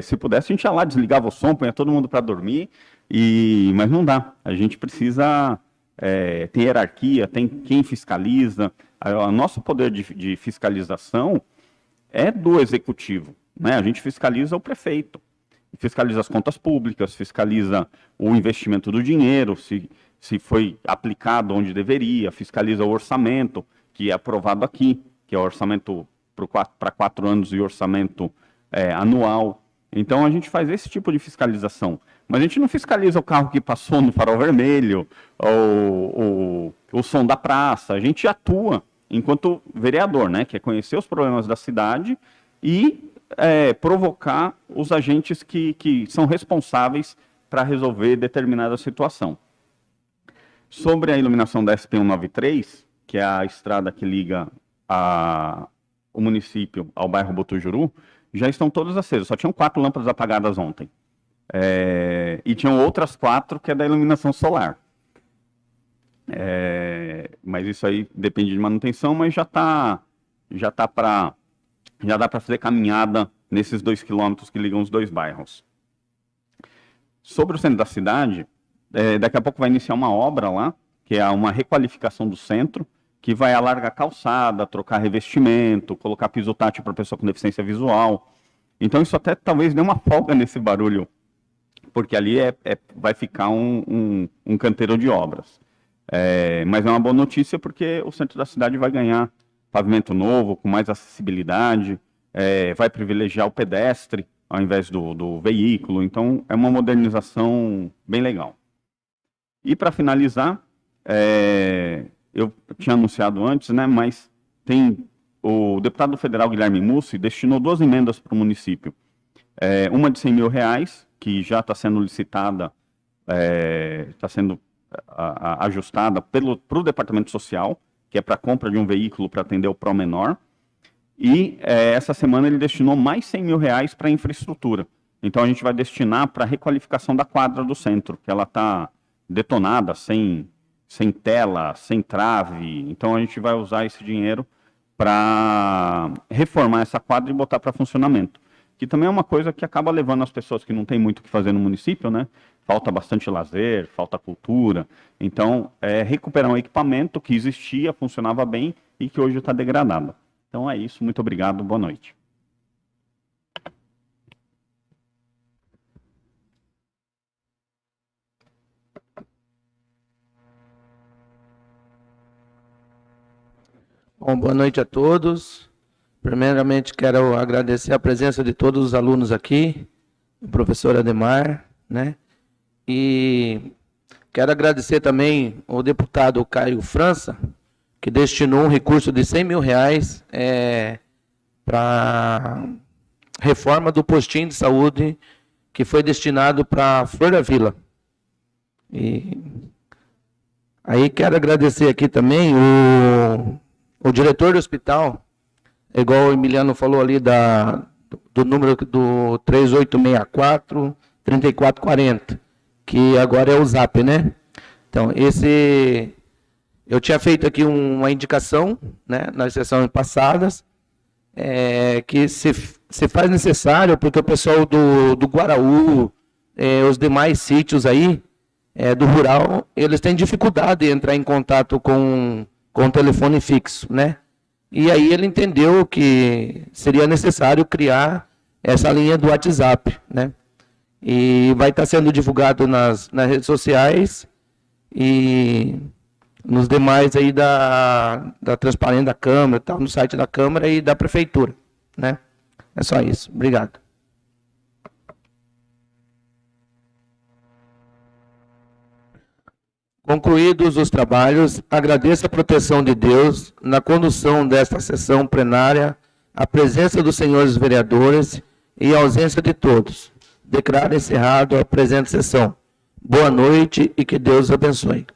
Speaker 6: Se pudesse, a gente ia lá, desligava o som, punha todo mundo para dormir, mas não dá. A gente precisa tem hierarquia, tem quem fiscaliza. O nosso poder de fiscalização é do executivo, né? A gente fiscaliza o prefeito, fiscaliza as contas públicas, fiscaliza o investimento do dinheiro, se foi aplicado onde deveria, fiscaliza o orçamento, que é aprovado aqui, que é o orçamento para 4 anos e orçamento anual. Então, a gente faz esse tipo de fiscalização. Mas a gente não fiscaliza o carro que passou no farol vermelho, ou o som da praça. A gente atua enquanto vereador, né, que é conhecer os problemas da cidade e provocar os agentes que são responsáveis para resolver determinada situação. Sobre a iluminação da SP-193, que é a estrada que liga o município ao bairro Botujuru, já estão todas acesas. Só tinham 4 lâmpadas apagadas ontem. E tinham outras 4 que é da iluminação solar. Mas isso aí depende de manutenção, mas já dá para fazer caminhada nesses 2 quilômetros que ligam os 2 bairros. Sobre o centro da cidade, daqui a pouco vai iniciar uma obra lá, que é uma requalificação do centro, que vai alargar a calçada, trocar revestimento, colocar piso tátil para pessoa com deficiência visual. Então isso até talvez dê uma folga nesse barulho, porque ali vai ficar um canteiro de obras. Mas é uma boa notícia porque o centro da cidade vai ganhar pavimento novo, com mais acessibilidade, vai privilegiar o pedestre ao invés do veículo. Então é uma modernização bem legal. E para finalizar, eu tinha anunciado antes, né, mas o deputado federal Guilherme Mussi destinou 2 emendas para o município. Uma de R$100 mil, que já está sendo licitada, está sendo ajustada para o Departamento Social, que é para a compra de um veículo para atender o pró-menor. E essa semana ele destinou mais R$100 mil para infraestrutura. Então a gente vai destinar para a requalificação da quadra do centro, que ela está detonada, sem tela, sem trave. Então a gente vai usar esse dinheiro para reformar essa quadra e botar para funcionamento. Que também é uma coisa que acaba levando as pessoas que não têm muito o que fazer no município, né? Falta bastante lazer, falta cultura. Então, recuperar um equipamento que existia, funcionava bem e que hoje está degradado. Então é isso, muito obrigado, boa noite.
Speaker 1: Bom, boa noite a todos. Primeiramente, quero agradecer a presença de todos os alunos aqui, o professor Ademar, né? E quero agradecer também ao deputado Caio França, que destinou um recurso de R$100 mil para reforma do postinho de saúde que foi destinado para Flor da Vila. E aí quero agradecer aqui também o diretor do hospital, igual o Emiliano falou ali do número do 3864-3440, que agora é o ZAP, né? Então, eu tinha feito aqui uma indicação, né, nas sessões passadas, que se faz necessário, porque o pessoal do Guaraú, os demais sítios aí, do rural, eles têm dificuldade de entrar em contato com o telefone fixo, né? E aí ele entendeu que seria necessário criar essa linha do WhatsApp, né? E vai estar sendo divulgado nas redes sociais e nos demais aí da transparência da Câmara, tal, no site da Câmara e da Prefeitura, né? É só isso. Obrigado. Concluídos os trabalhos, agradeço a proteção de Deus na condução desta sessão plenária, a presença dos senhores vereadores e a ausência de todos. Declaro encerrado a presente sessão. Boa noite e que Deus abençoe.